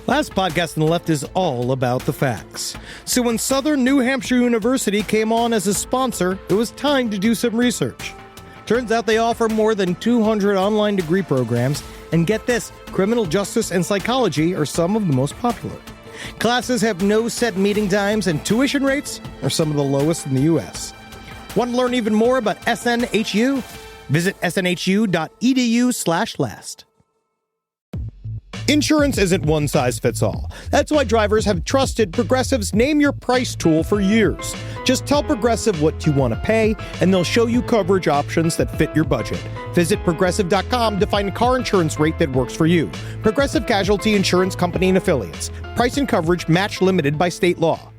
Last podcast on the left is all about the facts. So when Southern New Hampshire University came on as a sponsor, it was time to do some research. Turns out they offer more than 200 online degree programs, and get this, criminal justice and psychology are some of the most popular. Classes have no set meeting times, and tuition rates are some of the lowest in the U.S. Want to learn even more about SNHU? Visit snhu.edu/last. Insurance isn't one size fits all. That's why drivers have trusted Progressive's Name Your Price tool for years. Just tell Progressive what you want to pay, and they'll show you coverage options that fit your budget. Visit Progressive.com to find a car insurance rate that works for you. Progressive Casualty Insurance Company and Affiliates. Price and coverage match limited by state law.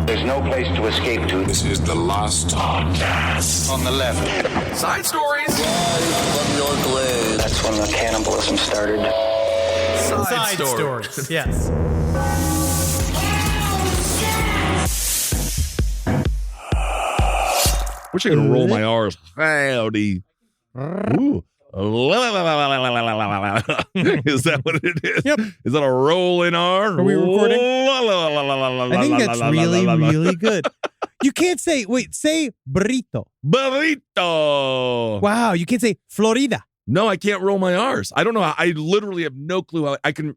There's no place to escape to. This is the last podcast. On the left. Side stories. From your glade. That's when the cannibalism started. Side stories. Yes. Wish I could roll my R's. Howdy. Ooh. Is that what it is? Yep. Is that a rolling R? Are we recording? I think that's really, really good. You can't say, say burrito. Burrito. Wow, you can't say Florida. No, I can't roll my R's. I don't know how. I literally have no clue how I can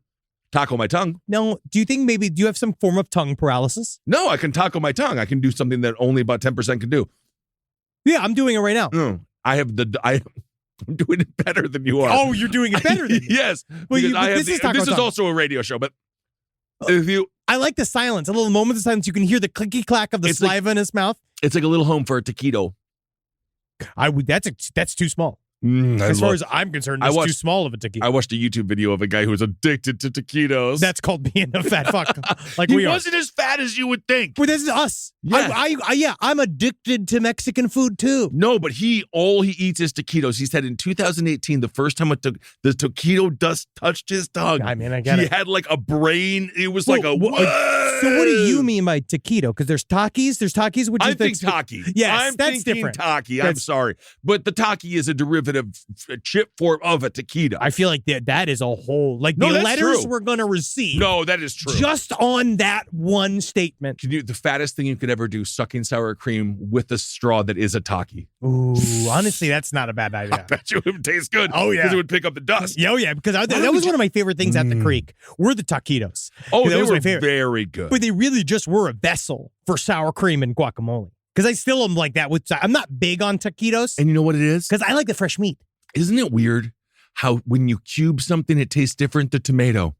taco my tongue. No, do you have some form of tongue paralysis? No, I can taco my tongue. I can do something that only about 10% can do. Yeah, I'm doing it right now. No, I'm doing it better than you are. Oh, you're doing it better than me. Yes. Well, This is also a radio show, but if you... I like the silence. A little moment of silence. You can hear the clicky clack of the saliva in his mouth. It's like a little home for a taquito. That's too small. As far as I'm concerned, it's too small of a taquito. I watched a YouTube video of a guy who was addicted to taquitos. That's called being a fat fuck. Like he wasn't as fat as you would think. But this is us. Yeah. I'm addicted to Mexican food too. No, but all he eats is taquitos. He said in 2018, the first time the taquito dust touched his tongue, I mean, I get it. He had like a brain. It was like a. So what do you mean by taquito? Because there's Takis, which I is think Taki. Yes, that's thinking different. Taki. I'm sorry, but the Taki is a derivative chip form of a taquito. I feel like that is a whole the letters we're gonna receive. No, that is true. Just on that one statement. The fattest thing you could ever do: sucking sour cream with a straw that is a Taki. Ooh, honestly, that's not a bad idea. I bet you it would taste good. Oh yeah, because it would pick up the dust. Oh yeah, because that was one of my favorite things at the creek. Were the taquitos. Oh, they was were my favorite. Very good. But they really just were a vessel for sour cream and guacamole. Because I still am like that. I'm not big on taquitos. And you know what it is? Because I like the fresh meat. Isn't it weird how when you cube something, it tastes different than tomato?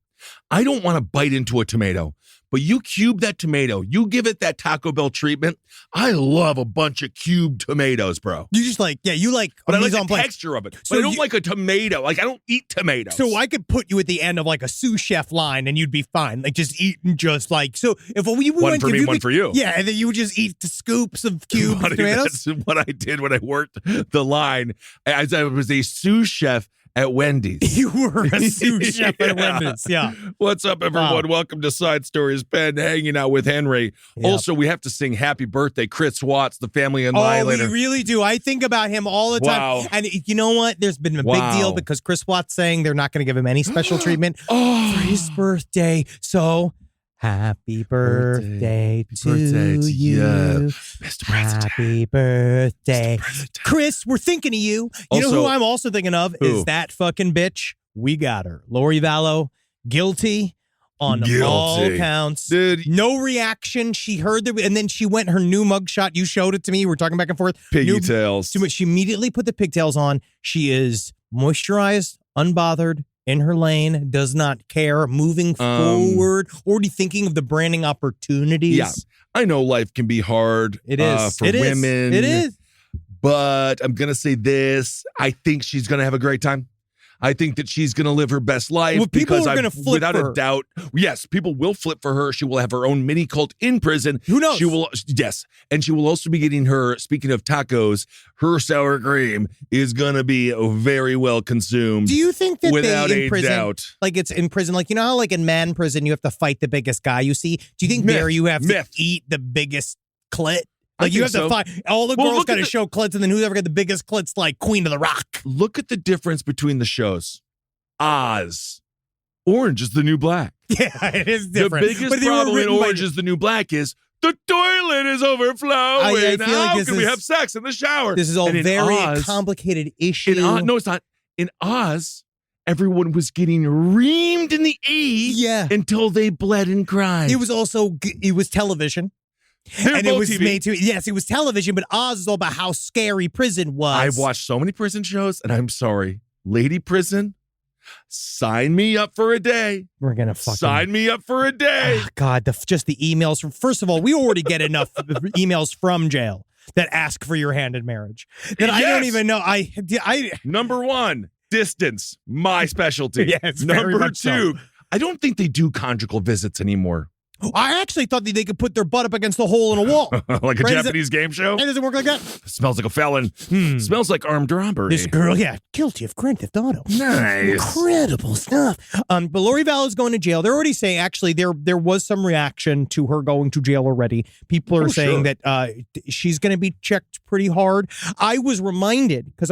I don't want to bite into a tomato, but you cube that tomato, you give it that Taco Bell treatment. I love a bunch of cubed tomatoes, bro. You just you like, but I like the texture of it. So but I don't like a tomato. Like I don't eat tomatoes. So I could put you at the end of like a sous chef line and you'd be fine. Like just eating so if we one went for me, one for you. Yeah, and then you would just eat the scoops of cubed tomatoes. That's what I did when I worked the line. I was a sous chef at Wendy's. You were a sous chef at Wendy's, yeah. What's up, everyone? Wow. Welcome to Side Stories. Ben hanging out with Henry. Yep. Also, we have to sing happy birthday, Chris Watts, the family annihilator. Oh, we really do. I think about him all the time. Wow. And you know what? There's been a big deal because Chris Watts saying they're not going to give him any special treatment for his birthday. So... Happy birthday to you. Mr. President. Happy birthday. Chris, we're thinking of you. You know who I'm also thinking of is that fucking bitch. We got her. Lori Vallow, guilty on all counts. Dude. No reaction. She heard and then she went her new mugshot. You showed it to me. We're talking back and forth. Pigtails. She immediately put the pigtails on. She is moisturized, unbothered, in her lane, does not care, moving forward, already thinking of the branding opportunities. Yeah, I know life can be hard. It is. For women. It is. But I'm going to say this. I think she's going to have a great time. I think that she's going to live her best life. Well, people are going to flip without for her. a doubt. Yes, people will flip for her. She will have her own mini cult in prison. Who knows? She will, yes. And she will also be getting her, speaking of tacos, her sour cream is going to be very well consumed. Do you think that without they in a prison, doubt. like it's in prison, like, you know how like in man prison, you have to fight the biggest guy you see? Do you think there you have to eat the biggest clit? Like you have to fight. All the girls got to show clits, and then whoever got the biggest clits, like Queen of the Rock. Look at the difference between the shows. Oz Orange is the new black. Yeah, it is different. The biggest problem in Orange is the New Black is the toilet is overflowing. I feel like How can we have sex in the shower? This is all very Oz, complicated issue. No, it's not. In Oz, everyone was getting reamed in the A until they bled and cried. It was television. And it was TV. Made to, yes, it was television, but Oz is all about how scary prison was. I've watched so many prison shows, and I'm sorry. Lady Prison, sign me up for a day. We're going to fucking... Sign me up for a day. Oh, God, just the emails. First of all, we already get enough emails from jail that ask for your hand in marriage. That I don't even know. Number one, distance, my specialty. Yes, Number two, I don't think they do conjugal visits anymore. I actually thought that they could put their butt up against the hole in a wall. Like a Japanese game show? It doesn't work like that. Smells like a felon. Smells like armed robbery. This girl, guilty of Grand Theft Auto. Nice. Incredible stuff. But Lori Vallow is going to jail. They're already saying, actually, there was some reaction to her going to jail already. People are saying that she's going to be checked pretty hard. I was reminded, because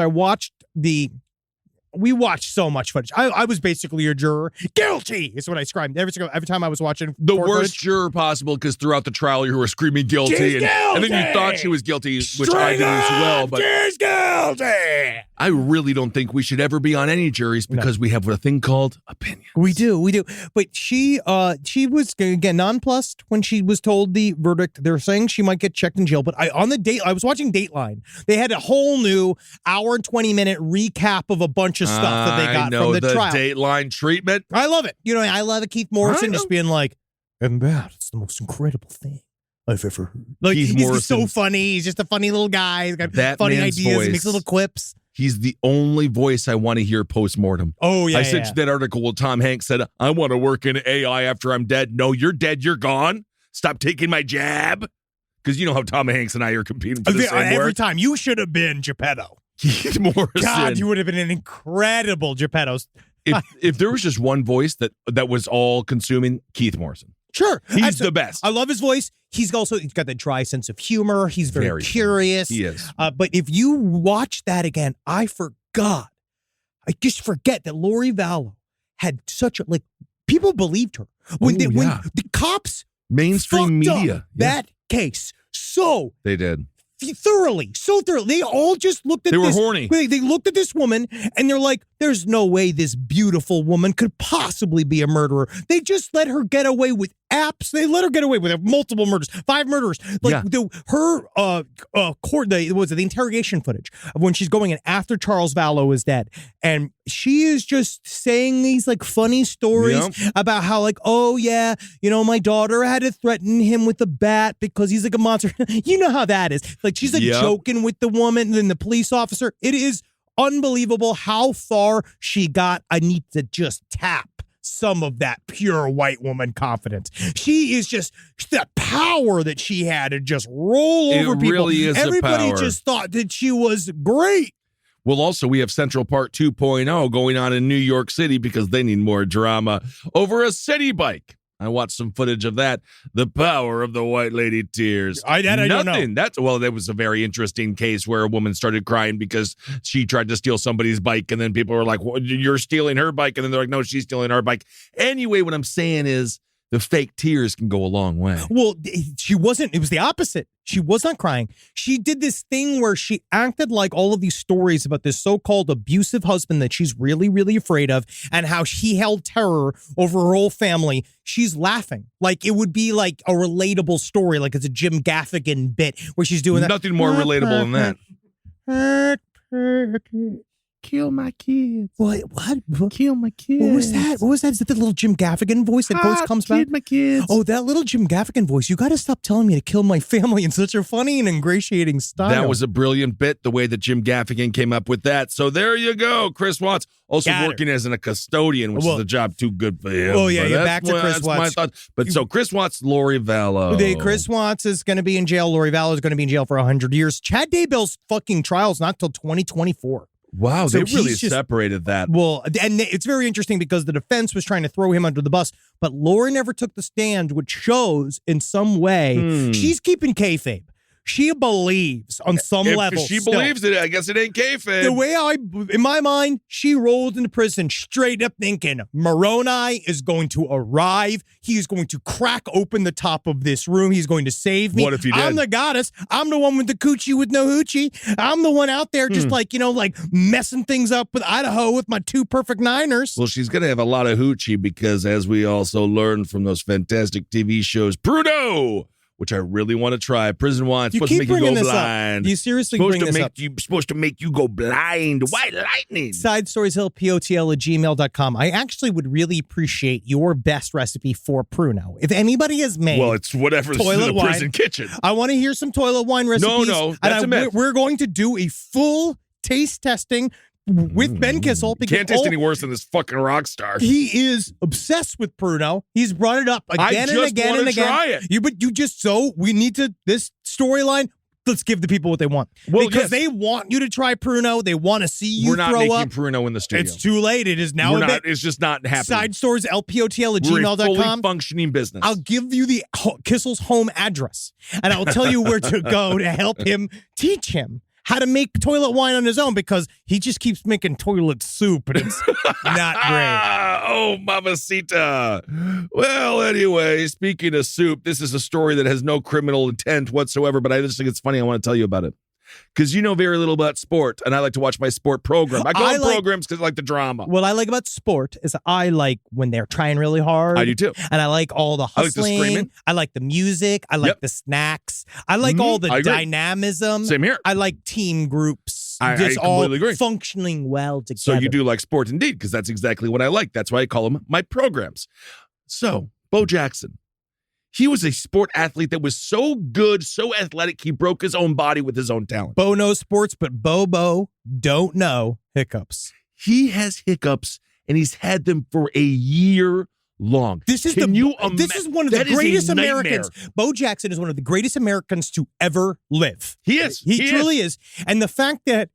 we watched so much footage. I was basically a juror. Guilty is what I screamed every time I was watching. The worst juror possible, because throughout the trial you were screaming guilty, and then you thought she was guilty, which I did as well. But she's guilty. I really don't think we should ever be on any juries because we have a thing called opinions. We do. But she was again nonplussed when she was told the verdict. They're saying she might get checked in jail. But I was watching Dateline. They had a whole new hour and 20-minute recap of a bunch of stuff that they got from the trial. Dateline treatment. I love it. I love it. Keith Morrison just being like, and it's the most incredible thing I've ever heard. Like, he's so funny. He's just a funny little guy. He's got funny ideas. He makes little quips. He's the only voice I want to hear post-mortem. Oh, yeah. I sent you that article where Tom Hanks said, I want to work in AI after I'm dead. No, you're dead. You're gone. Stop taking my jab. Because you know how Tom Hanks and I are competing for the same every work. time. You should have been Geppetto. Keith Morrison. God, you would have been an incredible Geppetto. If there was just one voice that was all-consuming, Keith Morrison. Sure. He's the best. I love his voice. He's got that dry sense of humor. He's very curious. He is. But if you watch that again, I just forget that Lori Vallow had such a, people believed her. When the cops mainstream media that case. So they did. Thoroughly. They all just looked at this. They were horny. They looked at this woman and they're like, there's no way this beautiful woman could possibly be a murderer. They just let her get away with apps. They let her get away with multiple murders, 5 murders. The interrogation footage of when she's going in after Charles Vallow is dead. And she is just saying these funny stories about how oh yeah, my daughter had to threaten him with a bat because he's a monster. You know how that is. She's joking with the woman and then the police officer. It is unbelievable how far she got. I need to just tap some of that pure white woman confidence. She is just the power that she had to just roll over people. Really is Everybody a power. just thought that she was great. Well, also, we have Central Park 2.0 going on in New York City because they need more drama over a city bike. I watched some footage of that. The power of the white lady tears. I don't know. That was a very interesting case where a woman started crying because she tried to steal somebody's bike, and then people were like, well, you're stealing her bike, and then they're like, no, she's stealing our bike. Anyway, what I'm saying is the fake tears can go a long way. Well, she wasn't. It was the opposite. She was not crying. She did this thing where she acted like all of these stories about this so-called abusive husband that she's really, really afraid of and how he held terror over her whole family. She's laughing. It would be like a relatable story, like it's a Jim Gaffigan bit where she's doing that. Nothing more relatable than that. Kill my kids. What? Kill my kids. What was that? Is that the little Jim Gaffigan voice that voice comes back? My kids. Oh, that little Jim Gaffigan voice. You got to stop telling me to kill my family in such a funny and ingratiating style. That was a brilliant bit, the way that Jim Gaffigan came up with that. So there you go. Chris Watts also working as a custodian, which is a job too good for him. Oh, yeah, back to Chris Watts. My thought. But so Chris Watts, Lori Vallow. Chris Watts is going to be in jail. Lori Vallow is going to be in jail for 100 years. Chad Daybell's fucking trial's not till 2024. Wow, so they really separated that. Well, and it's very interesting because the defense was trying to throw him under the bus, but Lori never took the stand, which shows in some way she's keeping kayfabe. she believes on some level. If she still. believes it, I guess it ain't kayfabe. The way in my mind, she rolled into prison straight up thinking Moroni is going to arrive. He is going to crack open the top of this room. He's going to save me. What if he did? I'm the goddess. I'm the one with the coochie with no hoochie. I'm the one out there just like messing things up with Idaho with my 2 perfect niners. Well, she's going to have a lot of hoochie because, as we also learned from those fantastic TV shows, Pruno, which I really want to try. Prison wine supposed to make you go blind. You seriously bring this up. Supposed to make you go blind. White lightning. SideStoriesHillPOTL@gmail.com. I actually would really appreciate your best recipe for Pruno. If anybody has made it's whatever's in the prison kitchen. I want to hear some toilet wine recipes. No, that's a myth. We're going to do a full taste testing with Ben Kissel. Because can't taste any worse than this fucking rock star. He is obsessed with Pruno. He's brought it up again and again and again. Try it. We need to, this storyline, let's give the people what they want. Well, because they want you to try Pruno. They want to see you throw up. We're not making Pruno in the studio. It's too late. It is now It's just not happening. Side stores, LPOTL@gmail.com. We're a fully functioning business. I'll give you the Kissel's home address, and I'll tell you where to go to help him, teach him how to make toilet wine on his own, because he just keeps making toilet soup, and it's not great. Oh, mamacita. Well, anyway, speaking of soup, this is a story that has no criminal intent whatsoever, but I just think it's funny. I want to tell you about it. Because you know very little about sport, and I like to watch my sport program. I call them programs because I like the drama. What I like about sport is I like when they're trying really hard. I do too. And I like all the hustling. I like the screaming. I like the music. I like the snacks. I like all the dynamism. Same here. I like team groups. I just completely all agree. Functioning well together. So you do like sport indeed, because that's exactly what I like. That's why I call them my programs. So, Bo Jackson. He was a sport athlete that was so good, so athletic, he broke his own body with his own talent. Bo knows sports, but Bobo don't know hiccups. He has hiccups, and he's had them for a year long. This is one of the greatest Americans. Bo Jackson is one of the greatest Americans to ever live. He is. He truly is. And the fact that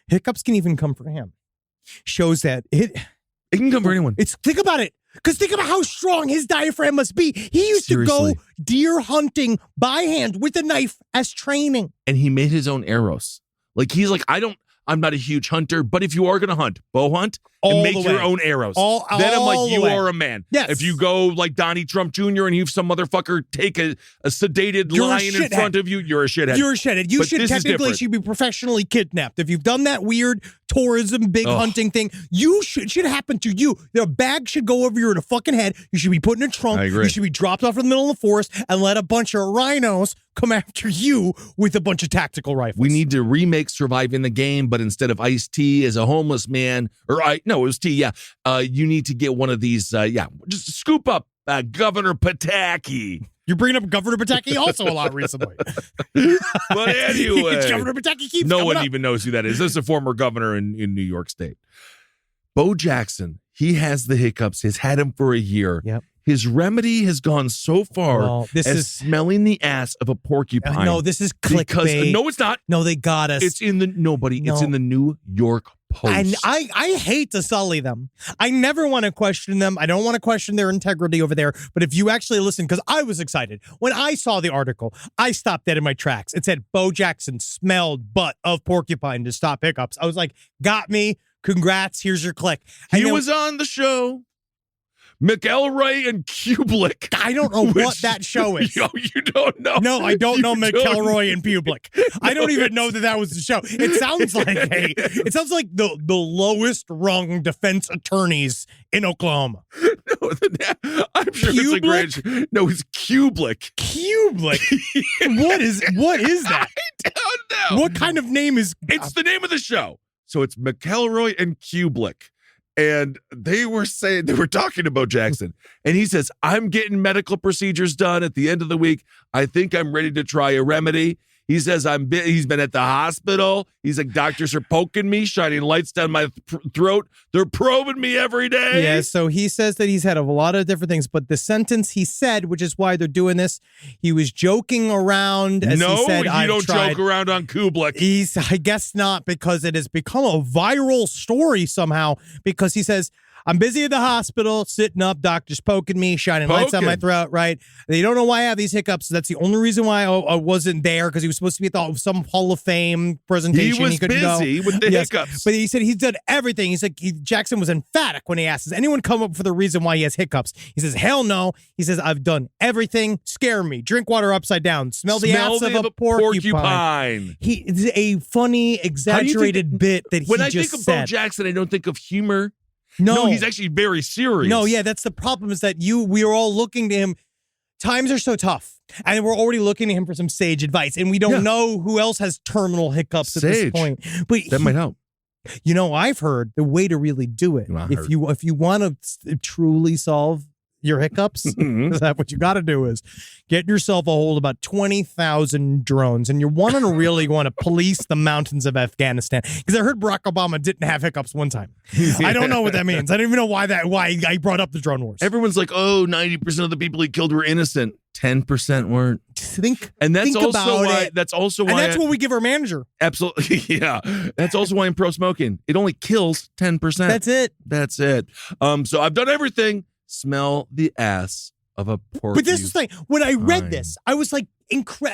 hiccups can even come for him shows that it can come for anyone. Think about it. Because think about how strong his diaphragm must be. He used to go deer hunting by hand with a knife as training. And he made his own arrows. Like, he's like, I'm not a huge hunter, but if you are going to hunt, bow hunt and make your own arrows. Then I'm like, you are a man. Yes. If you go like Donnie Trump Jr. and you have some motherfucker take a sedated lion in front of you, you're a shithead. You're a shithead. You should technically be professionally kidnapped. If you've done that weird tourism, big hunting thing, you should happen to you. The bag should go over your fucking head. You should be put in a trunk. I agree. You should be dropped off in the middle of the forest and let a bunch of rhinos come after you with a bunch of tactical rifles. We need to remake Surviving the Game, but instead of Ice-T as a homeless man, it was T, you need to get one of these, just scoop up Governor Pataki. You're bringing up Governor Pataki also a lot recently. But anyway. Governor Pataki keeps No one up. even knows who that is. This is a former governor in New York State. Bo Jackson, he has the hiccups. He's had them for a year. Yep. His remedy has gone so far as smelling the ass of a porcupine. No, this is clickbait. No, it's not. No, they got us. It's in the It's in the New York Post. And I hate to sully them. I never want to question them. I don't want to question their integrity over there. But if you actually listen, because I was excited. When I saw the article, I stopped dead in my tracks. It said, Bo Jackson smelled butt of porcupine to stop hiccups. I was like, got me. Congrats. Here's your click. He was on the show. McElroy and Kubelik. I don't know what that show is. Yo, you don't know? No, I don't know McElroy and Public. I don't even know that was the show. It sounds like the lowest rung defense attorneys in Oklahoma. No, I'm sure it's a great. No, it's Kubelik. Kubelik. What is that? I don't know. What kind of name is? It's the name of the show. So it's McElroy and Kubelik. And they were talking about Jackson. And he says, I'm getting medical procedures done at the end of the week. I think I'm ready to try a remedy. He says, he's been at the hospital. He's like, doctors are poking me, shining lights down my throat. They're probing me every day. Yeah, so he says that he's had a lot of different things. But the sentence he said, which is why they're doing this, he was joking around. As he said, you don't joke around on Kubelik. I guess not, because it has become a viral story somehow. Because he says, I'm busy at the hospital, sitting up, doctor's poking me, shining lights on my throat, right? They don't know why I have these hiccups. That's the only reason why I wasn't there, because he was supposed to be at some Hall of Fame presentation. He was busy with the hiccups. But he said he's done everything. He's like, Jackson was emphatic when he asked, does anyone come up with the reason why he has hiccups? He says, hell no. He says, I've done everything. Scare me. Drink water upside down. Smell the ass of a porcupine. It's a funny, exaggerated bit that he just said. When I think of Bo Jackson, I don't think of humor. No, he's actually very serious. No, yeah, that's the problem, is that we are all looking to him. Times are so tough, and we're already looking to him for some sage advice, and we don't know who else has terminal hiccups at this point. But that might help. I've heard the way to really do it, if you want to truly solve your hiccups, is that what you got to do is get yourself a hold of about 20,000 drones, and you want to really want to police the mountains of Afghanistan, because I heard Barack Obama didn't have hiccups one time. I don't know what that means. I don't even know why I brought up the drone wars. Everyone's like, 90% of the people he killed were innocent. 10% weren't. That's also why that's what we give our manager. Absolutely. Yeah. That's also why I'm pro smoking. It only kills 10%. That's it. So I've done everything. Smell the ass of a porcupine. But this is the thing. When I read this, I was like,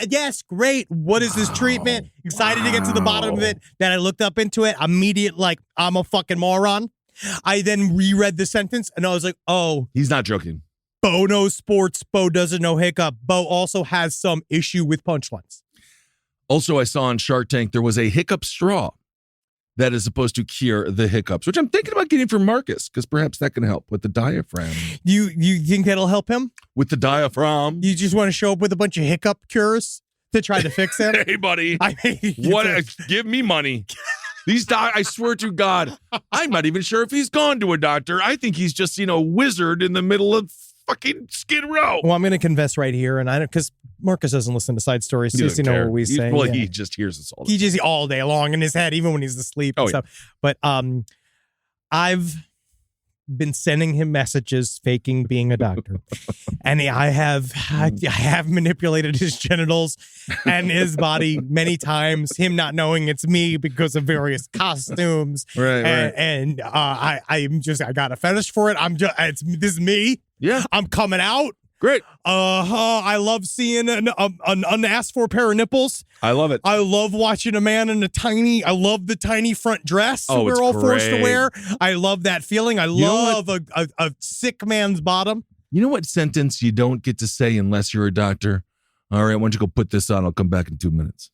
yes, great. What is this treatment? Excited to get to the bottom of it. Then I looked up into it. Immediate, like, I'm a fucking moron. I then reread the sentence, and I was like, oh. He's not joking. Bo knows sports. Bo doesn't know hiccup. Bo also has some issue with punchlines. Also, I saw on Shark Tank, there was a hiccup straw that is supposed to cure the hiccups, which I'm thinking about getting from Marcus, because perhaps that can help with the diaphragm. You think that'll help him? With the diaphragm. You just want to show up with a bunch of hiccup cures to try to fix him? Hey, buddy. Give me money. I swear to God, I'm not even sure if he's gone to a doctor. I think he's just, wizard in the middle of fucking Skid Row. Well, I'm going to confess right here, and I don't, because Marcus doesn't listen to side stories. So he know what we say. Well, he just hears us all. He just all day long in his head, even when he's asleep and stuff. But I've been sending him messages faking being a doctor, and I have manipulated his genitals and his body many times, him not knowing it's me because of various costumes. Right. And I got a fetish for it. This is me. Yeah. I'm coming out. Great. I love seeing an unasked for pair of nipples. I love it. I love watching a man in I love the tiny front dress we're all forced to wear. I love that feeling. I love a sick man's bottom. You know what sentence you don't get to say unless you're a doctor? All right, why don't you go put this on? I'll come back in 2 minutes.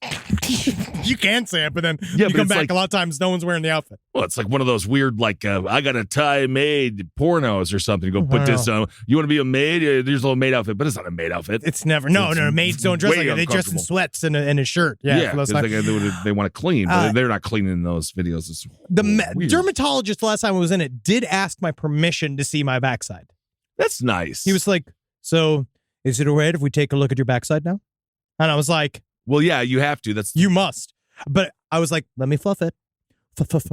You can say it, but then you come back, a lot of times no one's wearing the outfit. Well, it's like one of those weird, I got a Thai maid pornos or something. You go put this on. You want to be a maid? There's a little maid outfit, but it's not a maid outfit. It's never. No, maids don't dress like that. They dress in sweats and a shirt. Yeah, because they want to clean, but they're not cleaning in those videos. It's the dermatologist, the last time I was in it, did ask my permission to see my backside. That's nice. He was like, so... is it all right if we take a look at your backside now? And I was like, well, yeah, you have to. You must. But I was like, let me fluff it. Because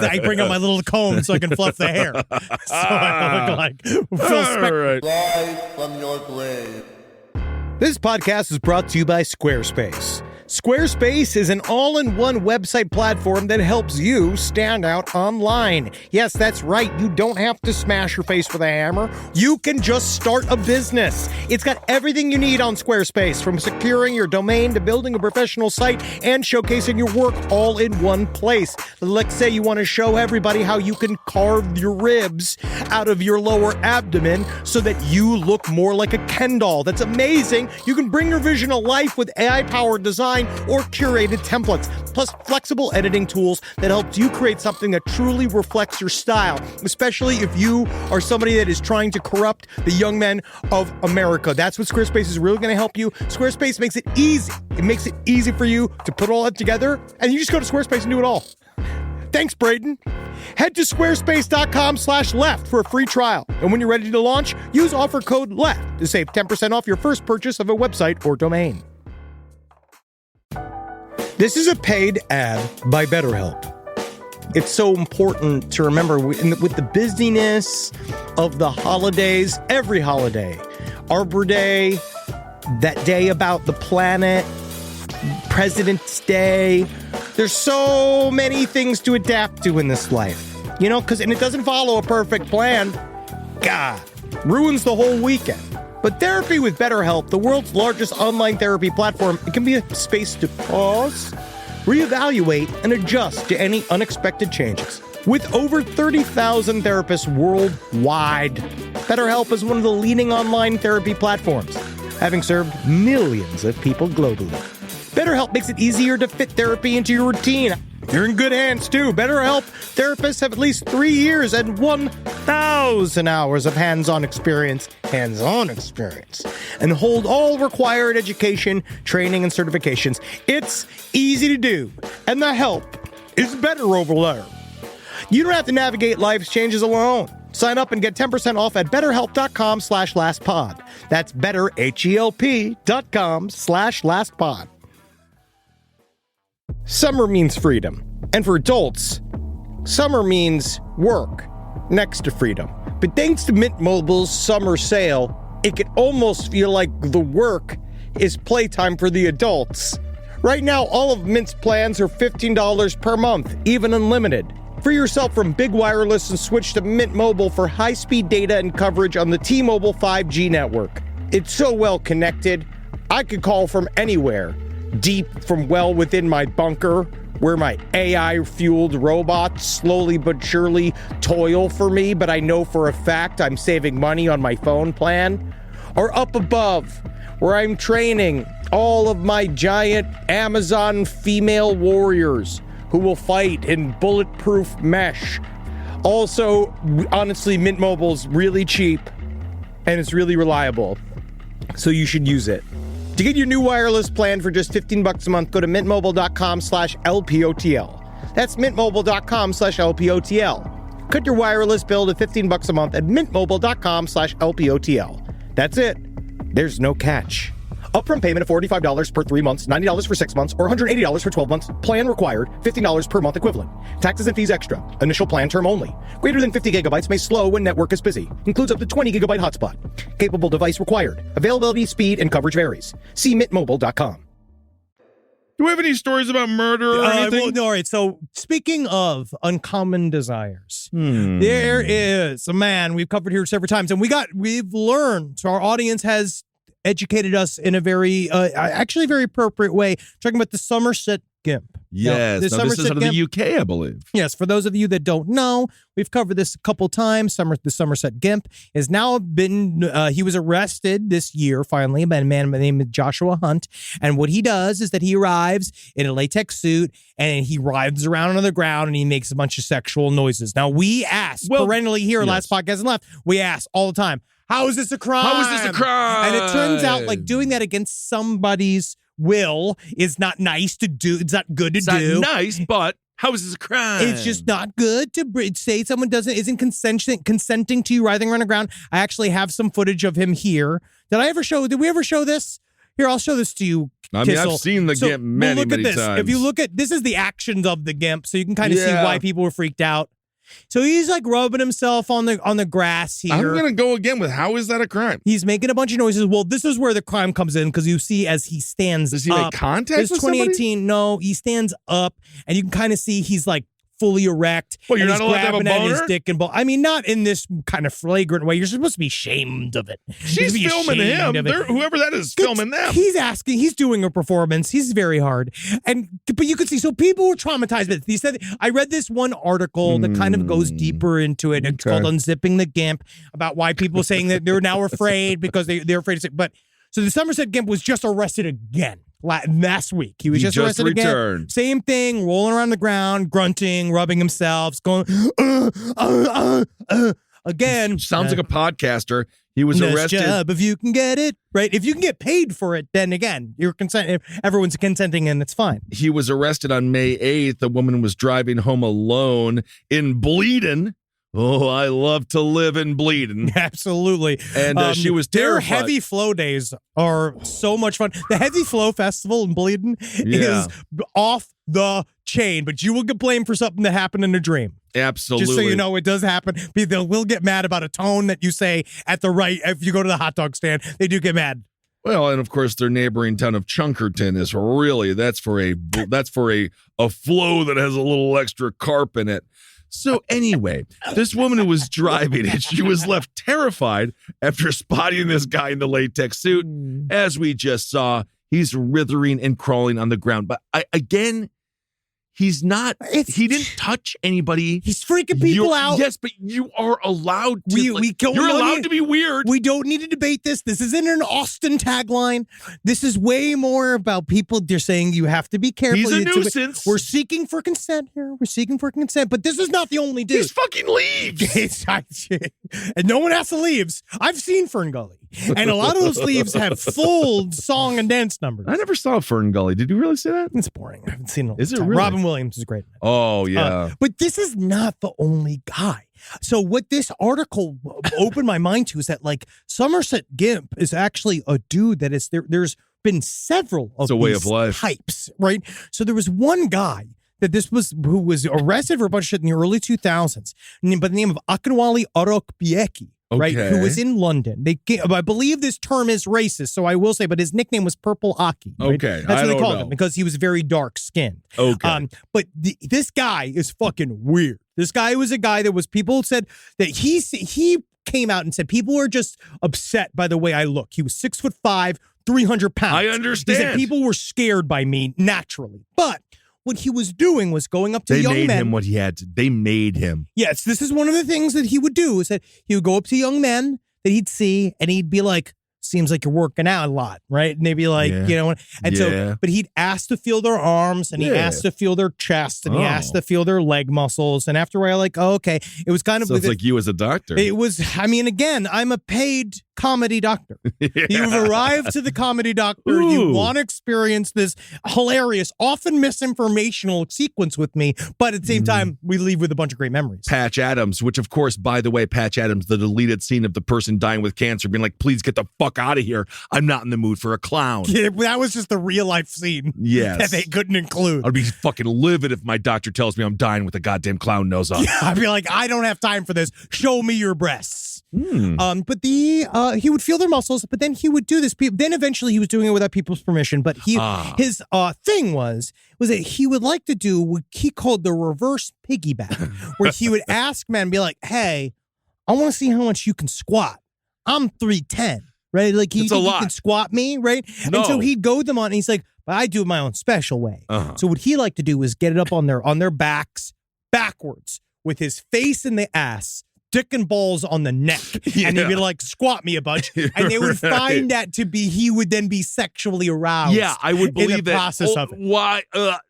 I bring out my little comb so I can fluff the hair. So I look like Phil Spector. Live from your grave. This podcast is brought to you by Squarespace. Squarespace is an all-in-one website platform that helps you stand out online. Yes, that's right. You don't have to smash your face with a hammer. You can just start a business. It's got everything you need on Squarespace, from securing your domain to building a professional site and showcasing your work all in one place. Let's say you want to show everybody how you can carve your ribs out of your lower abdomen so that you look more like a Ken doll. That's amazing. You can bring your vision to life with AI-powered design or curated templates, plus flexible editing tools that helps you create something that truly reflects your style, especially if you are somebody that is trying to corrupt the young men of America. That's what Squarespace is really going to help you. Squarespace makes it easy. It makes it easy for you to put all that together, and you just go to Squarespace and do it all. Thanks, Braden. Head to squarespace.com/left for a free trial. And when you're ready to launch, use offer code LEFT to save 10% off your first purchase of a website or domain. This is a paid ad by BetterHelp. It's so important to remember with the busyness of the holidays, every holiday, Arbor Day, that day about the planet, President's Day. There's so many things to adapt to in this life. You know, and it doesn't follow a perfect plan. God, ruins the whole weekend. But therapy with BetterHelp, the world's largest online therapy platform, it can be a space to pause, reevaluate, and adjust to any unexpected changes. With over 30,000 therapists worldwide, BetterHelp is one of the leading online therapy platforms, having served millions of people globally. BetterHelp makes it easier to fit therapy into your routine. You're in good hands, too. BetterHelp therapists have at least 3 years and 1,000 hours of hands-on experience, and hold all required education, training, and certifications. It's easy to do, and the help is better over there. You don't have to navigate life's changes alone. Sign up and get 10% off at betterhelp.com/lastpod. That's betterhelp.com/lastpod. Summer means freedom. And for adults, summer means work next to freedom. But thanks to Mint Mobile's summer sale, it can almost feel like the work is playtime for the adults. Right now, all of Mint's plans are $15 per month, even unlimited. Free yourself from big wireless and switch to Mint Mobile for high-speed data and coverage on the T-Mobile 5G network. It's so well connected, I could call from anywhere. Deep from well within my bunker, where my AI-fueled robots slowly but surely toil for me, but I know for a fact I'm saving money on my phone plan. Or up above, where I'm training all of my giant Amazon female warriors who will fight in bulletproof mesh. Also, honestly, Mint Mobile's really cheap and it's really reliable, so you should use it. To get your new wireless plan for just $15 a month, go to mintmobile.com/LPOTL. That's mintmobile.com/LPOTL. Cut your wireless bill to $15 a month at mintmobile.com/LPOTL. That's it. There's no catch. Upfront payment of $45 per 3 months, $90 for 6 months, or $180 for 12 months. Plan required, $15 per month equivalent. Taxes and fees extra. Initial plan term only. Greater than 50 gigabytes may slow when network is busy. Includes up to 20 gigabyte hotspot. Capable device required. Availability, speed, and coverage varies. See mintmobile.com. Do we have any stories about murder or anything? Well, all right. So speaking of uncommon desires, there is a man we've covered here several times, and we've learned. So our audience has educated us in a very, actually very appropriate way, talking about the Somerset Gimp. Yes. Now, this is out of the UK, I believe. Yes. For those of you that don't know, we've covered this a couple times. The Somerset Gimp has now been, he was arrested this year, finally, by a man by the name of Joshua Hunt. And what he does is that he arrives in a latex suit and he writhes around on the ground and he makes a bunch of sexual noises. Now, we ask perennially here in Last Podcast and Left, we ask all the time, how is this a crime? How is this a crime? And it turns out like doing that against somebody's will is not nice to do. It's not good to do. It's not nice, but how is this a crime? It's just not good to say someone isn't consenting to you writhing around the ground. I actually have some footage of him here. Did we ever show this? Here, I'll show this to you. I mean, I've seen the Gimp many times. If you look at this is the actions of the Gimp, so you can kind of see why people were freaked out. So he's like rubbing himself on the grass here. I'm going to go again with how is that a crime? He's making a bunch of noises. Well, this is where the crime comes in because you see as he stands up. Does he make contact with 2018. somebody? No, he stands up and you can kind of see he's like fully erect. Well, you're not allowed to have a boner? His dick and ball. I mean, not in this kind of flagrant way. You're supposed to be ashamed of it. She's filming him. Whoever that is filming them. He's doing a performance. He's very hard. But you could see, so people were traumatized. But he said, I read this one article that kind of goes deeper into it. It's called Unzipping the Gimp, about why people saying that they're now afraid because they're afraid to say. But so the Somerset Gimp was just arrested again. Last week. He was just arrested returned. again. Same thing, rolling around the ground, grunting, rubbing himself, going, again. Sounds like a podcaster. He was arrested. Job if you can get it, right? If you can get paid for it, then again, everyone's consenting and it's fine. He was arrested on May 8th. A woman was driving home alone in Bleeding. Oh, I love to live in Bleeding. Absolutely. And she was terrified. Their heavy flow days are so much fun. The Heavy Flow Festival in Bleeding is off the chain, but you will get blamed for something that happened in a dream. Absolutely. Just so you know, it does happen. They will get mad about a tone that you say at the right. If you go to the hot dog stand, they do get mad. Well, and of course, their neighboring town of Chunkerton is really, that's for a flow that has a little extra carp in it. So anyway, this woman who was driving it, she was left terrified after spotting this guy in the latex suit. As we just saw, he's writhing and crawling on the ground. But he's not, he didn't touch anybody. He's freaking people out. Yes, but you are allowed to. You're allowed to be weird. We don't need to debate this. This isn't an Austin tagline. This is way more about people. They're saying you have to be careful. He's a nuisance. We're seeking for consent here. We're seeking for consent. But this is not the only dude. He's fucking leaves. And no one has to leaves. I've seen Fern Gully. And a lot of those leaves have full song and dance numbers. I never saw Fern Gully. Did you really see that? It's boring. I haven't seen it. Is it really? Robin Williams is great. Oh, yeah. But this is not the only guy. So what this article opened my mind to is that, like, Somerset Gimp is actually a dude that is there. There's been several of way these of life. types, right? So there was one guy who was arrested for a bunch of shit in the early 2000s, by the name of Akinwale Orokbieki. Right, who was in London. I believe this term is racist, so I will say, but his nickname was Purple Aki. Right? Okay, that's what they called him because he was very dark skinned. Okay, but this guy is fucking weird. This guy was a guy that was people said that he came out and said people were just upset by the way I look. He was 6'5", 300 pounds. I understand. He said people were scared by me naturally, but what he was doing was going up to young men. They made him what he had to. They made him. Yes, this is one of the things that he would do is that he would go up to young men that he'd see and he'd be like, seems like you're working out a lot, right? And they'd be like, but he'd ask to feel their arms and he asked to feel their chest and he asked to feel their leg muscles. And after a while, like, okay, it was kind of. So it's like you as a doctor. It was, I mean, again, I'm a paid comedy doctor. You've arrived to the comedy doctor. Ooh. You want to experience this hilarious, often misinformational sequence with me, but at the same time, we leave with a bunch of great memories. Patch Adams, which of course, by the way, Patch Adams, the deleted scene of the person dying with cancer, being like, please get the fuck out of here. I'm not in the mood for a clown. Yeah, that was just the real life scene. Yes. That they couldn't include. I'd be fucking livid if my doctor tells me I'm dying with a goddamn clown nose on. Yeah, I'd be like, I don't have time for this. Show me your breasts. But he would feel their muscles, but then he would do this. Then eventually he was doing it without people's permission. But his thing was that he would like to do what he called the reverse piggyback, where he would ask men, be like, "Hey, I want to see how much you can squat. I'm 310, right? Like you can squat me, right?" No. And so he'd go them on, and he's like, "But I do it my own special way." So what he liked to do was get it up on their backs backwards with his face in the ass. Dick and balls on the neck, and he'd be like, "Squat me a bunch," and they would find that to be he would then be sexually aroused. Yeah, I would believe in the process of it. Why?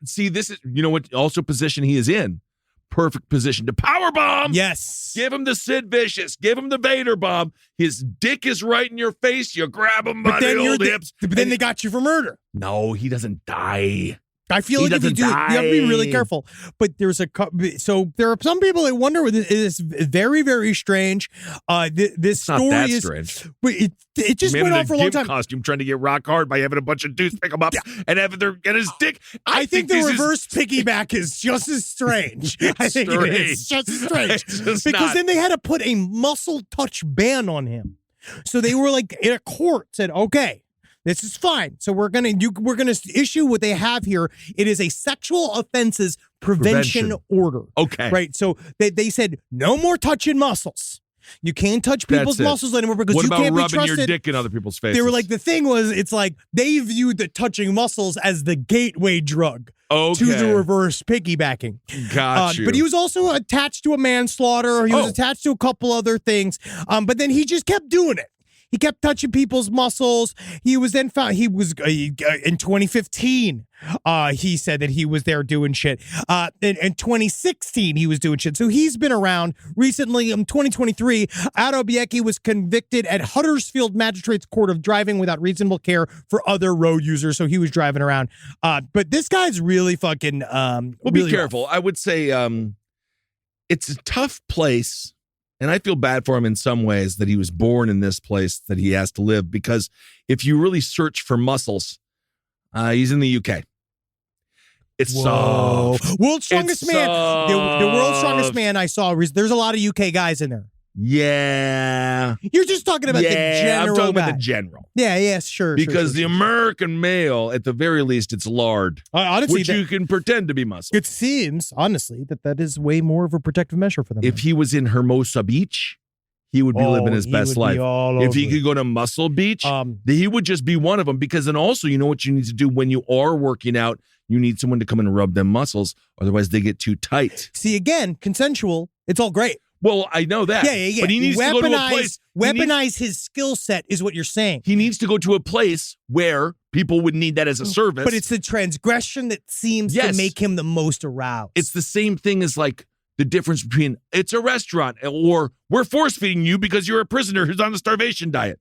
See, this is what also position he is in. Perfect position to power bomb. Yes, give him the Sid Vicious. Give him the Vader bomb. His dick is right in your face. You grab him by the old hips. But then they got you for murder. No, he doesn't die. I feel like if you do it, you have to be really careful. But so there are some people that wonder. It is very, very strange. This story not that is strange. It just went on for a long time. Costume trying to get rock hard by having a bunch of dudes pick him up and having his dick. I think the reverse piggyback is just as strange. I think it is just as strange because then they had to put a muscle touch ban on him. So they were like in a court said, okay. This is fine. So we're gonna issue what they have here. It is a sexual offenses prevention order. Okay. Right. So they said no more touching muscles. You can't touch people's muscles anymore because you can't be trusted. What about rubbing your dick in other people's faces? They were like, the thing was, it's like they viewed the touching muscles as the gateway drug to the reverse piggybacking. Got you. But he was also attached to a manslaughter. He was attached to a couple other things. But then he just kept doing it. He kept touching people's muscles. He was then found. He was in 2015. He said that he was there doing shit. In 2016, he was doing shit. So he's been around recently. In 2023, Arobieki was convicted at Huddersfield Magistrates Court of driving without reasonable care for other road users. So he was driving around. But this guy's really fucking. Well, really be careful. rough. I would say it's a tough place. And I feel bad for him in some ways that he was born in this place that he has to live, because if you really search for muscles, he's in the UK. It's soft. World's Strongest Man. The World's Strongest Man I saw. There's a lot of UK guys in there. Yeah. You're just talking about the general I'm talking guy. about the general. Yeah, sure. Because the American male, at the very least, it's lard, honestly, which you can pretend to be muscle. it seems, honestly, that is way more of a protective measure for them. If he was in Hermosa Beach, he would be living his best life. If he could go to Muscle Beach, he would just be one of them. Because then also, you know what you need to do when you are working out? You need someone to come and rub them muscles. Otherwise, they get too tight. See, again, consensual. It's all great. Well, I know that. Yeah. But he needs to go to a place. Weaponize his skill set is what you're saying. He needs to go to a place where people would need that as a service. But it's the transgression that seems to make him the most aroused. It's the same thing as like the difference between it's a restaurant or we're force feeding you because you're a prisoner who's on a starvation diet.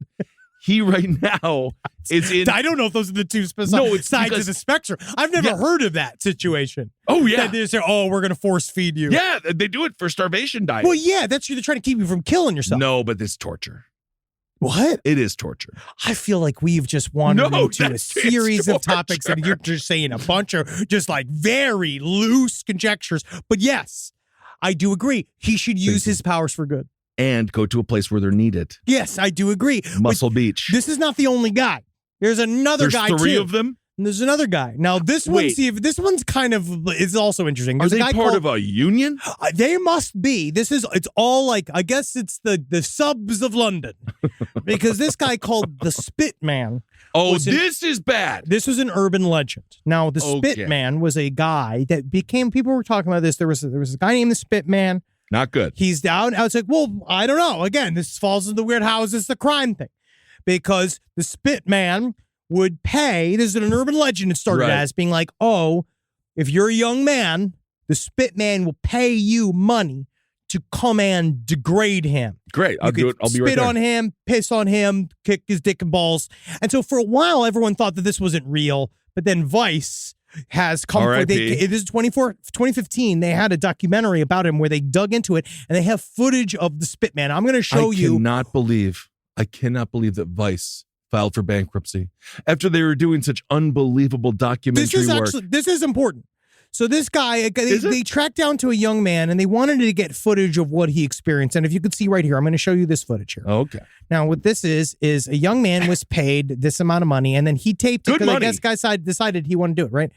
He right now is in. I don't know if those are the two sides of the spectrum. I've never heard of that situation. Oh, yeah. That they say, we're going to force feed you. Yeah, they do it for starvation diet. Well, yeah, they're trying to keep you from killing yourself. No, but it's torture. What? It is torture. I feel like we've just wandered into a series of topics and you're just saying a bunch of just like very loose conjectures. But yes, I do agree. He should use his powers for good. And go to a place where they're needed. Yes, I do agree. Muscle Beach. This is not the only guy. There's another guy, There's 3 too. of them? And there's another guy. Now, this one's kind of is also interesting. Are they part of a union? They must be. It's all like, I guess it's the subs of London. Because this guy called the Spit Man. This is bad. This was an urban legend. Now, the Spit Man was a guy that people were talking about this. There was a guy named the Spit Man. Not good. He's down. I was like, well, I don't know. Again, this falls into the weird how is this the crime thing? Because the Spit Man would pay. This is an urban legend it started as being like, if you're a young man, the Spit Man will pay you money to come and degrade him. Great. I'll do it. I'll be right there. Spit on him, piss on him, kick his dick and balls. And so for a while, everyone thought that this wasn't real. But then Vice has come forward. It is 2015. They had a documentary about him where they dug into it and they have footage of the Spit Man. I'm going to show you. I cannot believe that Vice filed for bankruptcy after they were doing such unbelievable documentary work. This is important. So this guy, they tracked down to a young man and they wanted to get footage of what he experienced. And if you could see right here, I'm going to show you this footage here. Okay. Now, what this is a young man was paid this amount of money and then he taped it because I guess guy decided he wanted to do it, right?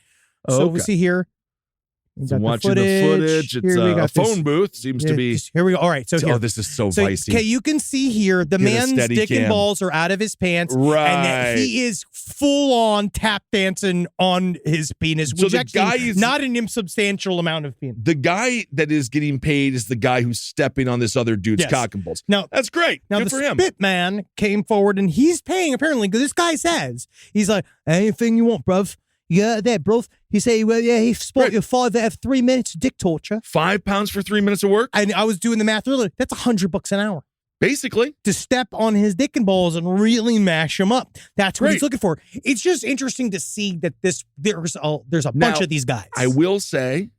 So we see here. So watching the footage. It's a phone booth. Seems to be. Here we go. All right. So here. This is so vicey. Okay, you can see here the man's dick and balls are out of his pants. Right. And that he is full on tap dancing on his penis, which actually is not an insubstantial amount of penis. The guy that is getting paid is the guy who's stepping on this other dude's cock and balls. Now, that's great. Now, Good for him. The Spit Man came forward and he's paying, apparently, because this guy says, he's like, anything you want, bruv. Yeah, that, bro. He say, well, yeah, he spot you 5 out of 3 minutes of dick torture. £5 for 3 minutes of work? And I was doing the math earlier. That's $100 an hour. Basically. To step on his dick and balls and really mash him up. That's what he's looking for. It's just interesting to see that there's a bunch of these guys. I will say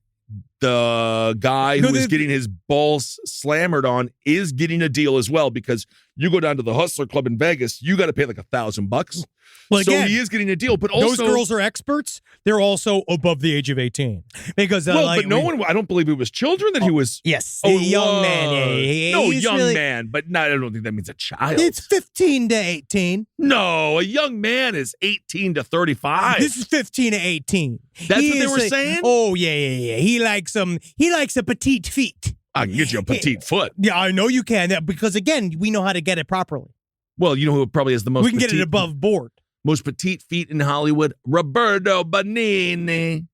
the guy who is getting his balls slammered on is getting a deal as well, because you go down to the Hustler Club in Vegas, you got to pay like $1,000. Well, so he is getting a deal, but also those girls are experts. They're also above the age of 18 because but no one. I don't believe it was children that he was. Yes, a young man. Man, but I don't think that means a child. It's 15 to 18. No, a young man is 18 to 35. This is 15 to 18. That's what they were saying. Oh yeah. He likes a petite feet. I can get you a petite foot. Yeah, I know you can. Because again, we know how to get it properly. Well, you know who probably has the most. We can get it above board. Most petite feet in Hollywood, Roberto Benigni.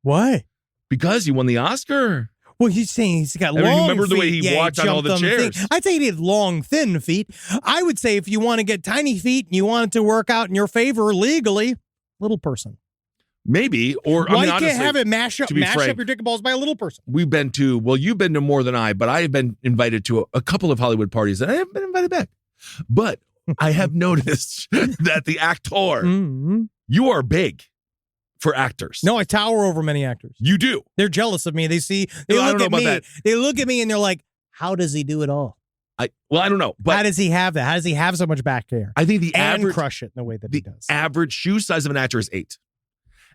Why? Because he won the Oscar. Well, he's saying he's got long feet. Remember the way he walked on all the chairs? I'd say he had long, thin feet. I would say if you want to get tiny feet and you want it to work out in your favor legally, little person. Maybe. Or why honestly, can't have it mash up your dick and balls by a little person? You've been to more than I, but I have been invited to a couple of Hollywood parties and I haven't been invited back. But I have noticed that the actor, you are big for actors. No, I tower over many actors. You do. They're jealous of me. They look at me and they're like, how does he do it all? I don't know. But how does he have that? How does he have so much back hair? I think and crush it in the way that he does. The average shoe size of an actor is 8.